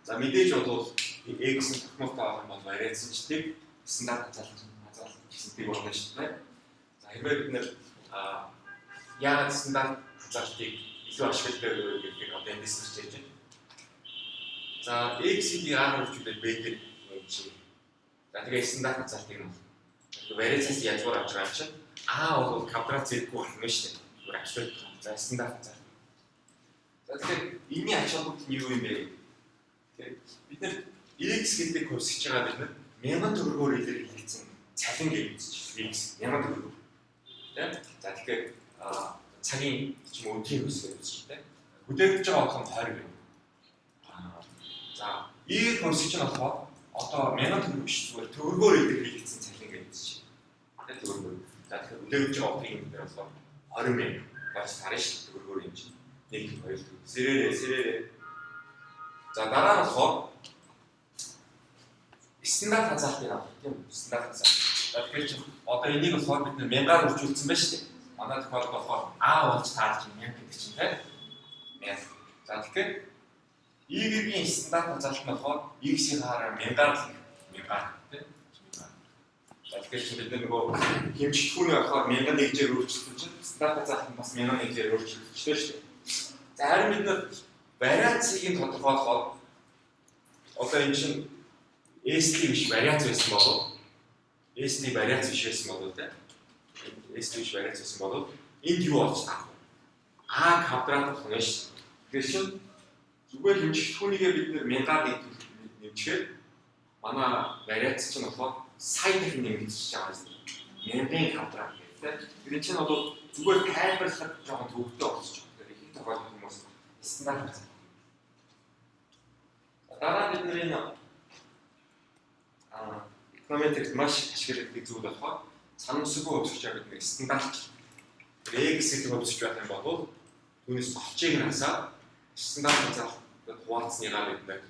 За мэдээж бол x нь тогтмолтой байх юм бол вариацчдыг стандарт хязгаарлалт гэсэнтэй болно шүү дээ. За хэрвээ бид нэр яагаад стандарт хязгаарлалтыг илүү ашигладаг вэ гэхээр одоо эндээс хэлж байна. За x-ийг a-аар хөвчүүлээд b-ээр нэмчих. За тэгээ стандарт хязгаарлалтыг нь вариацаас язгуур авч байгаа чинь а бол квадрат зэрэггүй болох юм шүү дээ. Зүгээр абсолют. За стандарт хязгаарлалт. За тэгэхээр энэний ач холбогдол нь юу юм бэ? Тэгээд бид нэр x гэдэг хувьсгэж байгаа бид нар 1000 төгрөгөөр илэрхийлсэн цалин гэж үзэж x 1000 төгрөг. Тэ? За тэгэхээр цагийн ч юм уу өдрийн хувьсгаж үзэж тэ. Хүлээж байгаа болох нь 20 байна. За y хувьсгаж нь болохоор одоо 1000 төгрөг биш зүгээр төгрөгөөр илэрхийлсэн цалин гэж үзэж байна. Тэ төгрөгөөр. За тэгэхээр хүлээж байгаа офрын дээр болохоор 20,000 болж тарна шүү дээ төгрөгөөр юм чинь. 1 2 сэрээрээ. За дараа нь болохоор стандарт хязгаарлалтыг авах тийм стандарт хязгаарлалт. За тэгэхээр чинь одоо энийг болохоор бид 1000-аар үржүүлсэн байна шүү дээ. Манай тохиолдолд болохоор а болж таарч 1000 гэдэг чинь тийм 1000. За тэгэхээр y-ийн стандарт хязгаарлалт нь болохоор x-ийн хаараа 1000-аар тийм. За тэгэхээр чинь бид нөгөө хэмжигдэхүүний болохоор 1001-ээр өөрчлөлт чинь стандарт хязгаарлалт нь бас 1001-ээр өөрчлөлттэй шүү дээ. За харин бид нар вариацийг нь тодорхойлоход одоо энэ чинь ST биш вариац байсан болов ST вариац биш байсан болов те ST биш вариац байсан болов энд юу болж таа А квадрат болох нь шүү. Тэгэхээр чинь зүгээр хэмжигдэхүүнийгээ бид нэр 1000-аар нэмчихээд манай вариац чинь болохоор сая дахин нэмэгдэж байгаа юм. 1000 квадрат гэдэг. Тэр чинь бол зүгээр тайлбарлах жоохон төвөгтэй болчих. Тэгэхээр их тохиолдолд хүмүүс стандарт. Дараа бид нэр энэ эконометрикт маш ашигладаг зүйл болохоор санамсаргүй хувьсгачаа бид нэг стандарт x гэдэг хувьсгч байх юм бол түүнээс голчийг нь хасаад стандарт хязгаарлалт хуваалцсныгаа бид нэг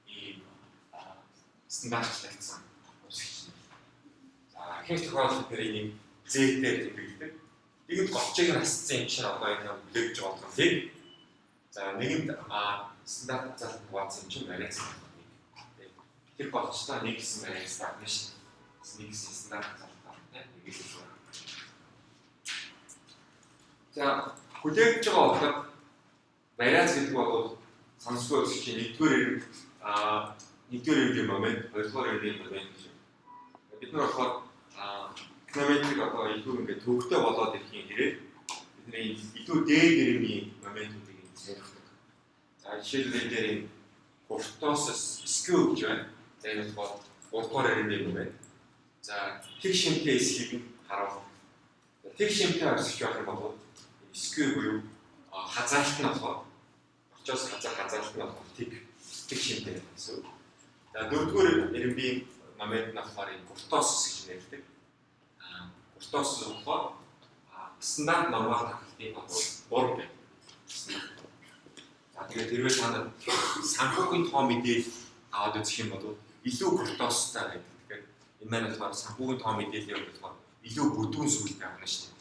ийм стандартлагдсан хувьсгч. За ихэнх тохиолдолд тэр энийг z-дээр тэмдэглэдэг. Тэгэд голчийг нь хасцсан юм чинь одоо энэ хүлээж байгаа болох тийм. За нэгэнд стандарт хязгаарлалт хуваалцсан юм чинь вариац. Тэр болчтой нэг гэсэн вариац байна шүү. Нэг гэсэн стандарт хязгаарлалт тийм. За хүлээж байгаа болохоор вариац гэдэг бол санамсаргүй хувьсгчийн нэгдүгээр эрэг юм момент, хоёрдугаар эрэг момент Бид нар болохоор эконометрик одоо илүү ингээд төвөгтэй болоод ирэхийн хэрэг бидний илүү дээд ирэмийн моментуудыг зориулдаг. За жишээлбэл энэ дээр энэ кортос скю гэж байна. За энэ болохоор 3 дугаар ирэмийн момент. За тэг шимтэй эсхийг харуулна. Тэг шимтэй авсч явах юм бол скю буюу хазаалт нь болохоор очоос хазаалт нь болохоор тэг шимтэй гэсэн. За 4-р ирэмийн момент нь болохоор кортос гэж нэрлэдэг. Кортос болохоор стандарт нормал тахлтын бол 3 байна. За тэгээд хэрвээ та нар санхүүгийн тоо мэдээлэл аваад үзэх юм бол илүү кортостой байдаг. Тэгэхээр энэ маань болохоор санхүүгийн тоо мэдээлэл болохоор илүү бүдүүн сүлд авна шүү дээ.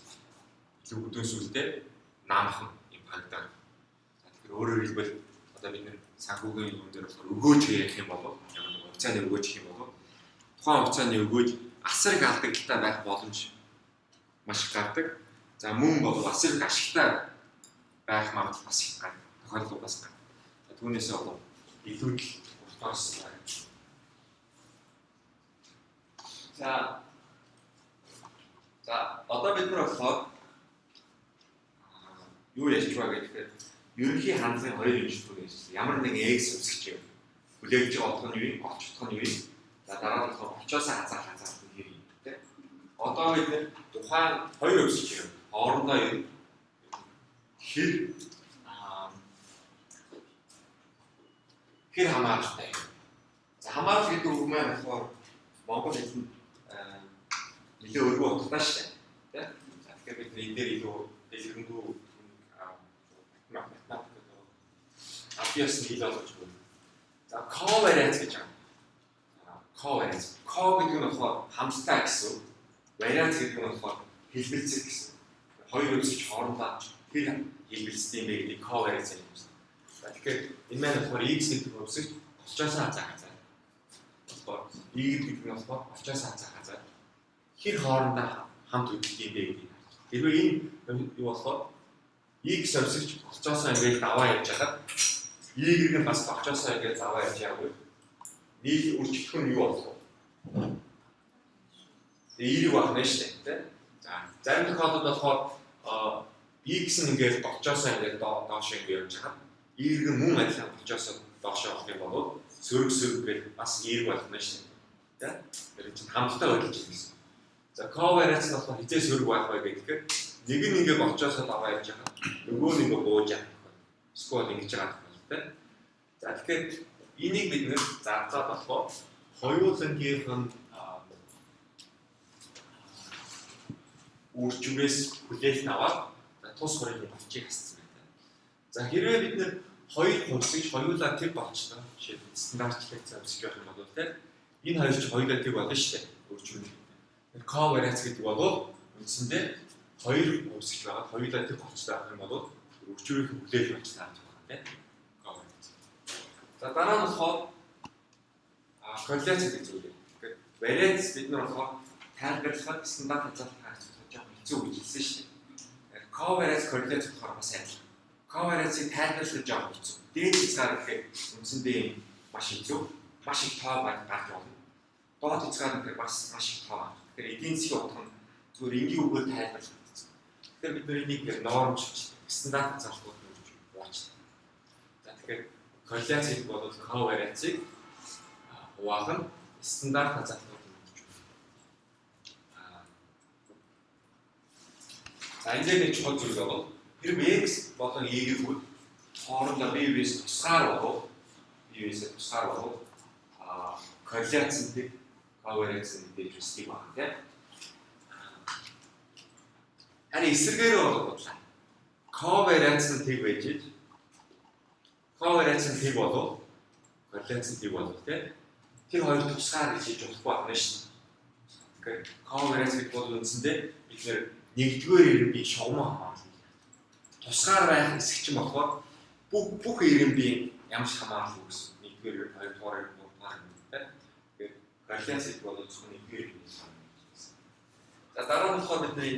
Илүү бүдүүн сүлдээ наамхан юм харагдана. За тэгэхээр өөрөөр хэлбэл одоо бид нэр санхүүгийн юм дээр болохоор өгөөж ярих юм бол ямар хугацааны өгөөж гэх юм бол тухайн хугацааны өгөөж асар их алдагдaltaй байх боломж маш их гардаг. За мөн бол асар их ашигтай байх магадлал бас их гардаг. Тохиолдол бас гардаг. За түүнээсээ болов илүү л уртаас байна. За одоо бид нар болохоор юу ярьж байгаа гэхээр ерөнхий хандлагын хоёр хэмжлэг ярьж байна. Ямар нэгэн x үсгэж юм. Хүлээж байгаа утга нь юу, олж утга нь юу. За дараа нь болохоор очоос хазаалт нь хэрэг юм тийм. Одоо бид нар тухайн хоёр үсгэж юм. Хоорондоо юу хэр хамааралтай юм. За хамаарал гэдэг үг маань болохоор Монгол хэлэнд нэлээ өргөө утгатай шүү дээ. Тийм. За тэгэхээр бид энэ дээр илүү дэлгэрэнгүй математик апиас хэл болгож байна. За covariance гэж байна. Covariance. Co гэдэг нь болохоор хамттай гэсэн. Variance гэдэг нь болохоор хэлбэлцэл гэсэн. Хоёр үсгэж хоорондоо тэр хэлбэлцдэг юм бэ гэдэг covariance юм. За тэгэхээр энэ маань болохоор x гэдэг үсгэж очоос хазаа. Y гэдэг нь болохоор очоос хазаа. Хэр хоорондоо хамт үлдэх юм бэ гэдэг. Хэрвээ энэ юу болохоор x өсгөж очоосоо ингээд даваа явж хахад y гэдэг нь бас очоосоо ингээд даваа явж явах. Нийл үржигдэх нь юу болох вэ? Y-ийг багна шүү дээ. За зарим тохиолдолд болохоор x нь ингээд очоосоо ингээд доош ингээд явж хахад y гэдэг нь мөн адилхан очоосоо доош явах юм бол сөрөг гээд бас y болно шүү дээ. Тэр чинь хамттай байлж байгаа юм. За covariance нь болохоор хизээ сөрөг байх вэ гэхээр нэг нь ингээд очоосоо даваа явж хахад нөгөө нь ингээд бууж явах. Сквад ингэж байгаа юм тийм. За тэгэхээр энийг бид нэр зарцаад болохоор хоёулангийнх нь үржмээс хүлээлт аваад тус хорыг болчих гэсэн байна. За хэрвээ бид нэр хоёр хувьсгч хоёулаа тэг болчихсон. Жишээ стандартчлаг завсч явах юм бол тийм. Энэ хоёр ч хоёулаа тэг болно шүү дээ. Үржмэл. Covariance гэдэг бол үндсэндээ хоёр хувьсгч байгаа. Хоёулаа тэг болчихсон байх юм бол үржмэл хүлээлт болчихсон тийм. Covariance. За дараа нь болохоор корреляц гэдэг зүйл. Тэгэхээр variance бид нар болохоор тайлбарлахад стандарт хязгаарлалт харьцуулж байгаа хэцүү гэж хэлсэн шүү дээ. Covariance корреляц болохоор бас адилхан. Covariance-ийг тайлбарлах жоо хэцүү. Дээд хязгаар гэхээр үндсэндээ маш хэцүү, маш их тоо гарч болно. Доод хязгаар гэхээр бас маш их тоо. Тэгэхээр эдийн засгийн утга нь зүгээр энгийн үгээр тайлбарлах хэцүү. Тэгэхээр бид нар энийг нормч стандарт хязгаарлалт гэж уучдаг. За тэгэхээр корреляц гэдэг бол covariance-ийг хуваах нь стандарт хязгаарлалт гэж байна. За энэ дээр нэг чухал зүйл бол хэрвээ x болон y-ийг үл хоорондоо бие-биеэс тусгаар бол корреляцтэй covariance гэдэг үсгийг байна тийм. Харин эсрэгээр бодлоо. Covariance нь тэг байж covariance нь тэг болов корреляц нь тэг болов тийм. Тэр хоёр тусгаар гэж хийж болохгүй байна шүү дээ. Тэгэхээр covariance гэдэг бол үндсэндээ бид нэгдүгээр ирэмбийн шугам хамаарна. Тусгаар байх хэсэг чинь болохоор бүх ирэмбийн ямар ч хамаарал үүснэ. Нэгдүгээр, хоёрдугаар, гуравдугаар тийм. Тэгэхээр корреляц гэдэг бол зөвхөн нэгдүгээр ирэмбийн хамаарна гэсэн. За дараа нь болохоор бидний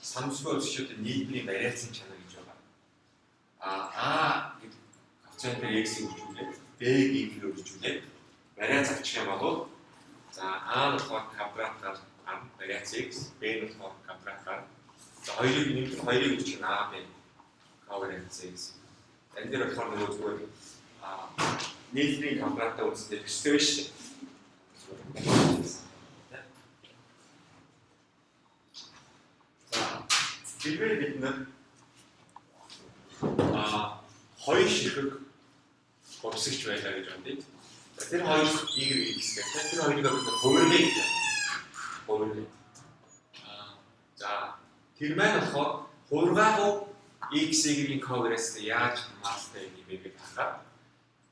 санамсгүй өсчүүдийн нийтний вариацийн чанар гэж байгаа. А гэдэг коэффициент x-ийг үржүүлээд, b-ийг үржүүлээд варианц авчих юм бол За А нь болохоор квадратаар вариац x, B нь болохоор квадратаар. За хоёрыг нэмэх хоёрыг үүсгэх нь А, B вариац x. Энэ дээр болохоор нөгөө зүгээр нийлбэрийн квадратаа үүсгэх хэрэгтэй биш үү? За хэрвээ бид нэр хоёр ширхэг хувьсгч байлаа гэж бодъё. Тэр хоёр y x гэх тэр хоёрыг бид хувирлаа гэж хувирлаа. За тэр маань болохоор хургаагуу x y-ийн coverage яаж хамааралтай юм бэ гэж харахад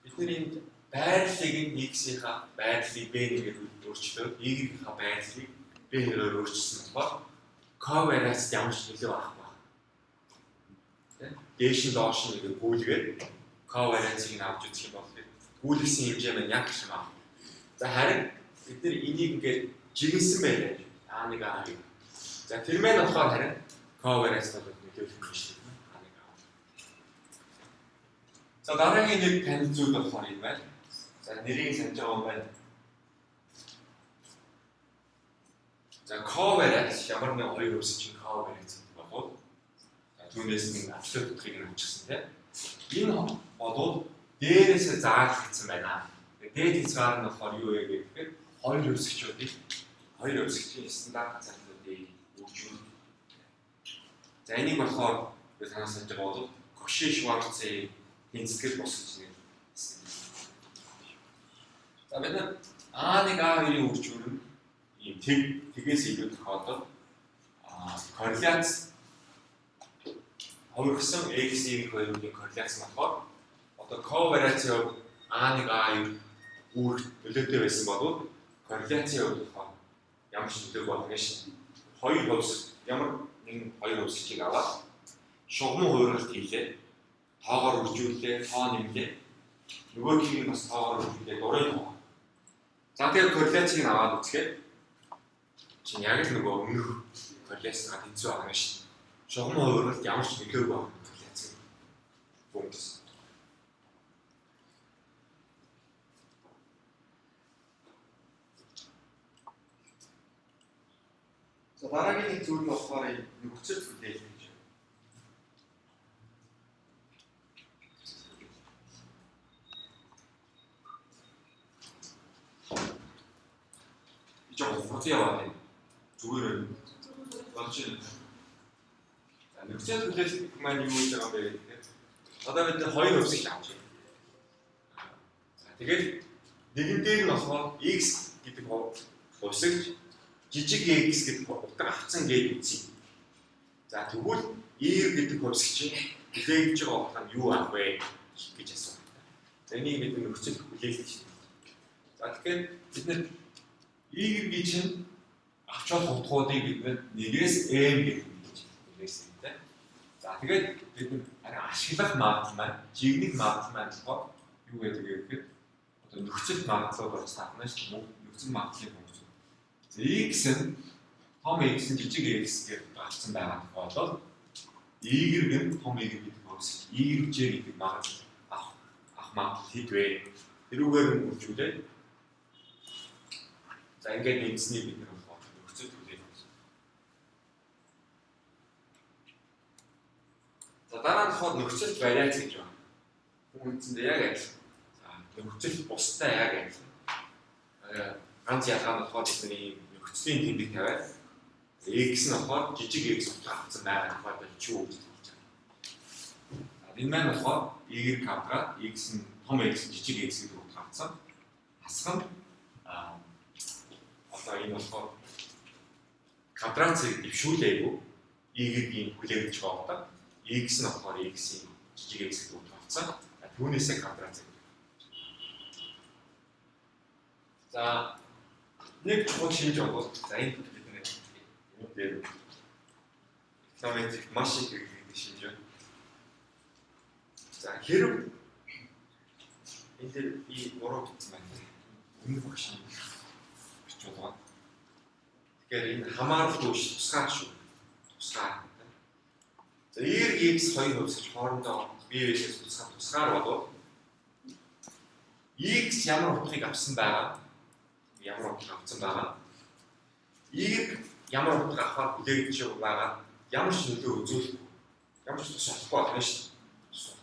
бид нэр энд байрлалыг нь x-ийнхаа байрлалыг b-гээр өөрчлөөд y-ийнхаа байрлалыг b-гээр өөрчилсөн болохоор coverage ямар ч нөлөө авах байна. Тэ? Дээш нь доош нь нэг гүйлгээд coverage-ийг нь авч үзэх юм бол гүйлгсэн хэмжээ маань яг ч юм аа. За харин бид нэр энийг ингээд жигэнсэн байлаа. А1 А2. За тэр маань болохоор харин coverage бол нөлөөлөх юм шүү дээ. А1 А2. За дараагийн нэг танил зүйл болохоор юм байна. За нэрийг санаж байгаа юм байна. За coverage ямар нэг хоёр өсөж coverage болоод түүнээс нэг абсолют утгыг нь авчихсан тийм. Энэ болоод дээрээсээ заарлагдсан байна. Дээд хязгаар нь болохоор юу вэ гэхээр хоёр өсөгчийн стандарт хязгаарлалтыг өгчүүл. За энийг болохоор танаас санаж байгаа бол Cauchy Schwarz-ийн тэнцэтгэл босгож нэг. За бид А1 А2-ийн үржүүр нь ийм тэгээс илүү тохиолдол корреляц хувирсан x-ийн хоёрын корреляц нь болохоор одоо covariance-ийн A1 A2 үүрэг нөлөөтэй байсан бол корреляцийн хувьд болохоор ямар ч нөлөө болно шин. Хоёр хувьс ямар нэгэн хоёр хувьсыг аваад шугам хувиргалт хийлээ. Тоогоор үржүүллээ, тоо нэмлээ. Нөгөөдгийг нь бас тоогоор үржүүллээ, дурын тоо. За тэгээд корреляцийг нь аваад үзэхэд чинь яг л нөгөө өмнөх корреляцгаа хэцүү байгаа шин. Шугам хувиргалт ямар ч нөлөөгүй байна корреляцийн бүмдэс. За дараагийн нэг зүйл нь болохоор нөхцөл бүтээл гэж. Жоо фото яваа. Зүгээр болж байна. За нөхцөл бүтээл маань юу гэж байгаа юм бэ гэхээр одоо бид хоёр хувьсгч авч байна. За тэгээд нэгэн дээр нь болохоор x гэдэг хувьсгч жижиг x гэдэг утга авцсан гэж үзье. За тэгвэл y гэдэг хувьсгчийн хүлээгдэж байгаа утга нь юу ах вэ гэж асуув. За энийг бид нөхцөл хүлээлт чинь. За тэгэхээр бид нэр y чинь авч болох утгуудыг бид нэгээс m гэж хэлсэн тийм. За тэгээд бид ашиглах магадлал маань, жигнэх магадлал маань болохоор юу гэдэг вэ гэхээр одоо нөхцөл магадлалууд болж таарна шүү дээ. Нөхцөл магадлалын функц. X нь том x нь жижиг x гэж гарсан байгаа тохиолдолд y нь том y гэдэг үгс y гэдэг магадлал авах магадлал хэд вэ? Тэрүүгээр нь үржүүлээд за ингээд нэгсний бид нар нөхцөл хүлээлт. За дараа нь болохоор нөхцөл вариац гэж байна. Үндсэндээ яг адилхан. За нөхцөл бусдаа яг адилхан. Ганц ялгаа нь болохоор бидний нөхцөлийн тэмдэг тавиад x нь болохоор жижиг x утга авсан байгаа тохиолдолд ч юу гэж хэлж байгаа. Энэ маань болохоор y квадрат x нь том x жижиг x гэдэг утга авсан. Асах нь одоо энэ болохоор квадрацыг дэвшүүлээгүй y-ийн хүлээгдэж байгаа. X нь болохоор x-ийн жижиг x гэдэг утга авсан. Түүнээсээ квадрацыг. За нэг чухал шинж бол за энэ бидний энэ дээр экономик маш их гэдэг шинж байна. За хэрэг энэ дээр би уруу бичсэн байна. Өмнөх багш нь бичиж байгаа. Тэгэхээр энэ хамааралгүй тусгаар шүү. Тусгаар. За x хоёр хувьсгч хоорондоо бие-биесээс тусгаар болоод x ямар утгыг авсан байгаа ямар утга авсан байгаа. Эгийг ямар утга авахаар хүлээгдэж байгаа ямар ч нөлөө үзүүлэхгүй. Ямар ч тус болохгүй байна шүү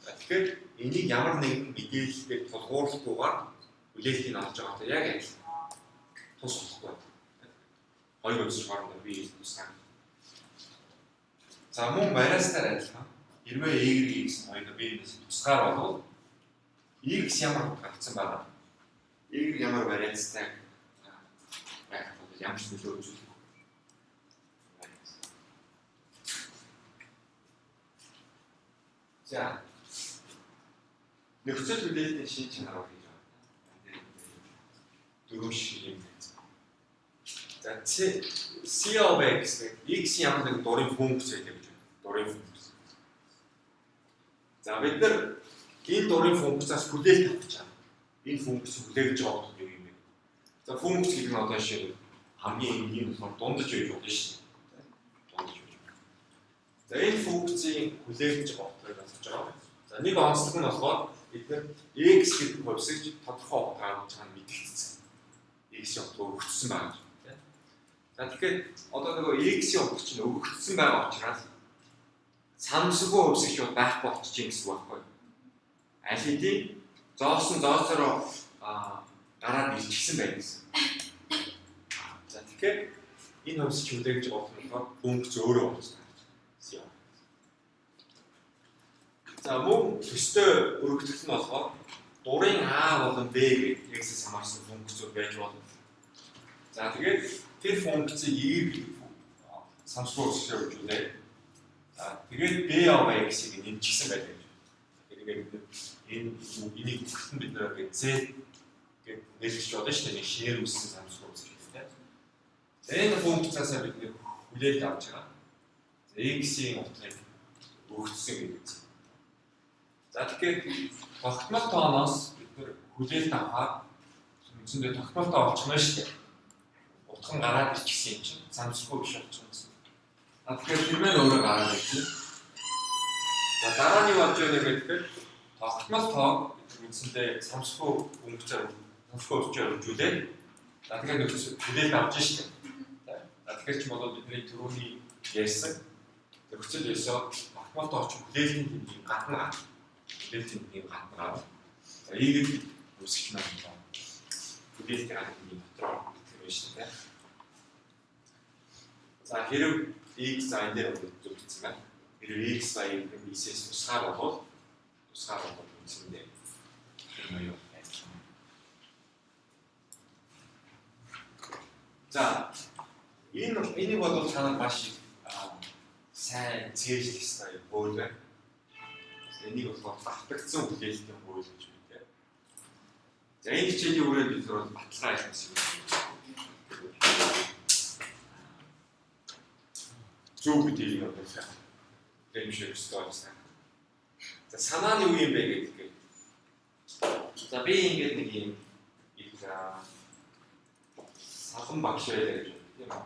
дээ. Тэгэхээр энийг ямар нэгэн мэдээлэлээр тулгуурлахгүйгээр хүлээлтийг авч байгаатай яг адилхан. Тус болохгүй. Хоёр үзэж хоорондоо бие тусгай. За мөн вариацтаар адилхан. Хэрвээ Y гэсэн хоёроо биенээс тусгаар болвол X ямар утга авсан байгаа. Y ямар вариацтай байх бол ямар ч нөлөө үзүүлэхгүй. За нөхцөл хүлээлтийн шин чанар гэж байна. Дөрөв шиг юм. За C of X X ямар нэг дурын функц байдаг гэж байна. Дурын функц. За бид нар энэ дурын функцаас хүлээлт авах гэж байна. Энэ функц хүлээгдэж байгаа нь юу юм бэ? За функц гэдэг нь одоо жишээ нь хамгийн энгийн болохоор дундаж байж болно шүү дээ. Дундаж байж байна. За энэ функцийн хүлээгдэж байгаа утгыг асууж байгаа. За нэг онцлог нь болохоор бид нар X гэдэг хувьсгч тодорхой утгаар авч байгаа нь мэдэгдсэн. X-ийн утга өгөгдсөн байгаа юм тийм. За тэгэхээр одоо нөгөө X-ийн утга чинь өгөгдсөн байгаа учраас санамсаргүй хувьсгчуд байхгүй болчих юм гэсэн үг байхгүй. Аль хэдийн зоосон зооцороо гараад илчсэн байх гэсэн. За тэгэхээр энэ хувьсгч хүлээгдэж байгаа болохоор функц өөрөө болсон. За мөн төстэй өргөдөлт нь болохоор дурын А болон Б гэх X-с хамаарсан функцүүд байж болно. За тэгээд тэр функцийг Y гэдэг самсгүй өсгөж үзүүлээ. За тэгээд B of X-ийг нэмчихсэн байдаг. Тэгээд энийг өгөхтөн бид нэр Z гэж нэрлэж болно шүү дээ. Нэг шинээр үүссэн самсгүй өсгөж тийм. За энэ функцаас бид нэр хүлээлт авч байгаа. За X-ийн утгыг өгсөн гэдэг. За тэгэхээр тогтмол тооноос бид нэр хүлээлт авахаар үндсэндээ тогтмолтой олчихно шүү дээ. Утга нь гараад ирчихсэн юм чинь самсгүй биш болчихсон гэсэн. Тэгэхээр тэрмээ өөрөө гараад ирсэн. За дараа нь юу болж байгаа гэхээр тогтмол тоо үндсэндээ самсгүй функцээр самсгүй өчөөр өржүүлээ. За тэгэхээр нөхцөл хүлээлт авч шүү дээ. За тэгэхээр ч бодоод бидний түрүүний ярьсан нөхцөл ёсоо тогтмол тоо ч хүлээлтийн тэмдгийн гадна хүлээлтийн тэмдгийн гадна. За ийгэд үсгэж байна. Хүлээлтийн гадны дотроо тэр шүү дээ. За хэрэг X зайн дээр үзүүлсэн байна. Хэрэг X зайн Y-с тусгаар болвол үндсэндээ энэ юу байх вэ? За энийг бол танаа маш сайн зээлжлэх ёстой хууль байна. Энийг бол батлагдсан хүлээлтийн хууль гэж байна. За энэ хичээлийн үрээр бид бол баталгаа хийсэн юм. Зөв гэдэг юм байна. Тэмшиг стойлсан. За санааны юу юм бэ гэдэг. За би ингэж нэг юм их сахан багш байлаа гэж байна. Тийм үү?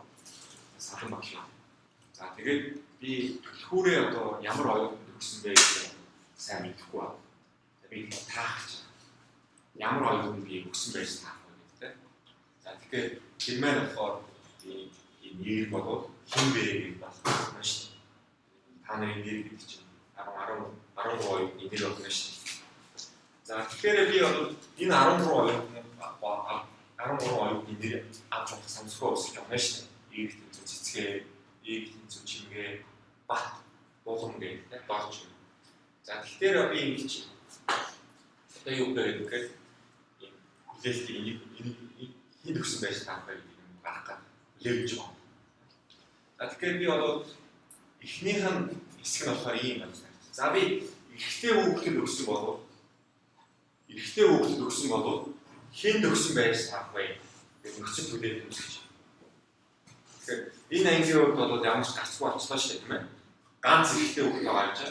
Сахан багш. За тэгээд би түүрээ одоо ямар оюутанд өгсөн бэ гэж сайн мэдэхгүй байна. Би таах гэж. Ямар оюутанд би өгсөн байж таах вэ гэдэг. За тэгэхээр тэр маань болохоор энэ нэр болоод хин бэ гэж байна шүү дээ. Та нарын нэр гэдэг чинь 13 оюутны нэр болно шүү дээ. За тэгэхээр би одоо энэ 13 оюутны нэр авч явах самсгүй өсөж байгаа шүү дээ. Ийгт тэнцүү цэцгээ, ийгт тэнцүү чимгээ, бат, буулгам гэдэг дооч. За тэгэхээр би ингэж одоо юу гэдэг вэ? Хүлээлтийг энийг өгсөн байж таах байх гэдэг юм гарах гад хүлээж байна. За тэгэхээр би одоо эхнийх нь хэсэг нь болохоор ийм байна. За би эхтэй хүүхдэд өгсөн болов хинд өгсөн байж таах вэ гэдэг нөхцөл хүлээлт үүсгэж байна. Тэгэхээр энэ ангийн хувьд бол ямар ч гарцгүй болчихлоо шүү дээ тийм ээ. Ганц эхтэй хүүхэд байгаа гэж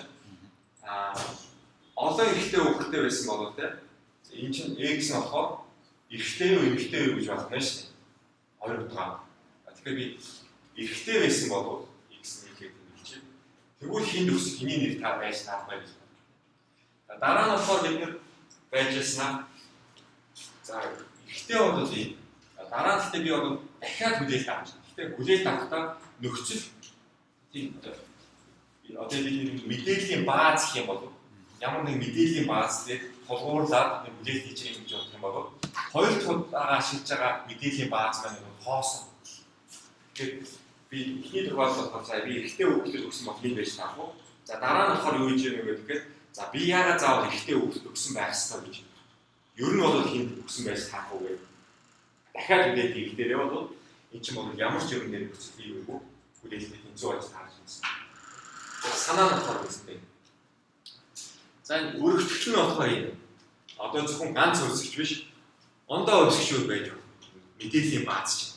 олон эхтэй хүүхэдтэй байсан болов те. Энэ чинь X нь болохоор эхтэй юу эмэгтэй юу гэж байна шүү дээ. Хоёр утгаа. Тэгэхээр би эхтэй байсан болов X нэгэд юм чинь. Тэгвэл хинд өгсөн хиний нэр та байж таах байх. Дараа нь болохоор бид нэр байж яснаа. За Гэхдээ бол тийм дараа нь гэхдээ би одоо дахиад хүлээлт авч байна. Гэхдээ хүлээлт авахдаа нөхцөл тийм одоо би мэдээллийн бааз гэх юм бол ямар нэг мэдээллийн бааз дээр тулгуурлаад хүлээлт хийж байгаа юм гэж бодох юм бол хоёр дахь шилж байгаа мэдээллийн бааз маань хоосон. Тэгэхээр би ихний дугаар болохоор за би ихтэй өгөхөд өгсөн бол юм байж таах уу? За дараа нь болохоор юу хийж яах вэ гэхээр за би яагаад заавал ихтэй өгөхөд өгсөн байх ёстой гэж. Ер нь бол хин өгсөн байж таах уу гэж. Дахиад үлдээд их дээрээ бол эн чинь бол ямар ч юм дээр нөхцөл хийгээгүй хүлээлттэй тэнцүү байж таарч байна. Санаа нь болохоор үстэй. За энэ өргөжлөлт нь болохоор юм. Одоо зөвхөн ганц өрсөлдөж биш. Ондоо өрсөлдөж байж байна. Мэдээллийн бааз чинь.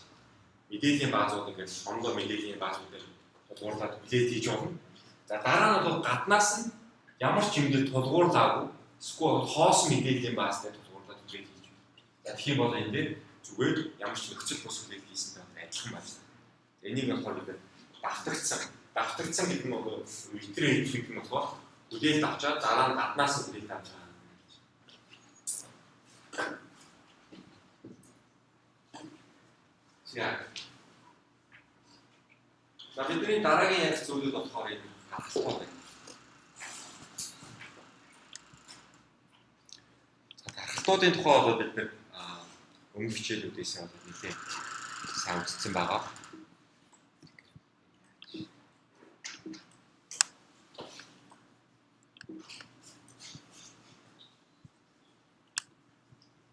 Мэдээллийн баазууд ингээд ондоо мэдээллийн баазуудаар тулгуурлаад хүлээлт хийж болно. За дараа нь бол гаднаас нь ямар ч юм дээр тулгуурлаагүй эсвэл хоосон мэдээллийн баазтай тулгуурлаад хүлээлт хийж байна. За тэгэх юм бол энэ дээр зүгээр ямар ч нөхцөл бус хүлээлт хийсэнтэй адилхан байна. Энийг болохоор бид давтагдсан гэдэг нь бол витрээ хийх юм болохоор хүлээлт авчаад дараа нь гаднаас нь хүлээлт авч байгаа. За бидний дараагийн ярих зүйлүүд болохоор энэ хатгалт байна. За хатгалтуудын тухай бол бид өмнөх хичээлүүдээс бол нэлээд сайн үзсэн байгаа.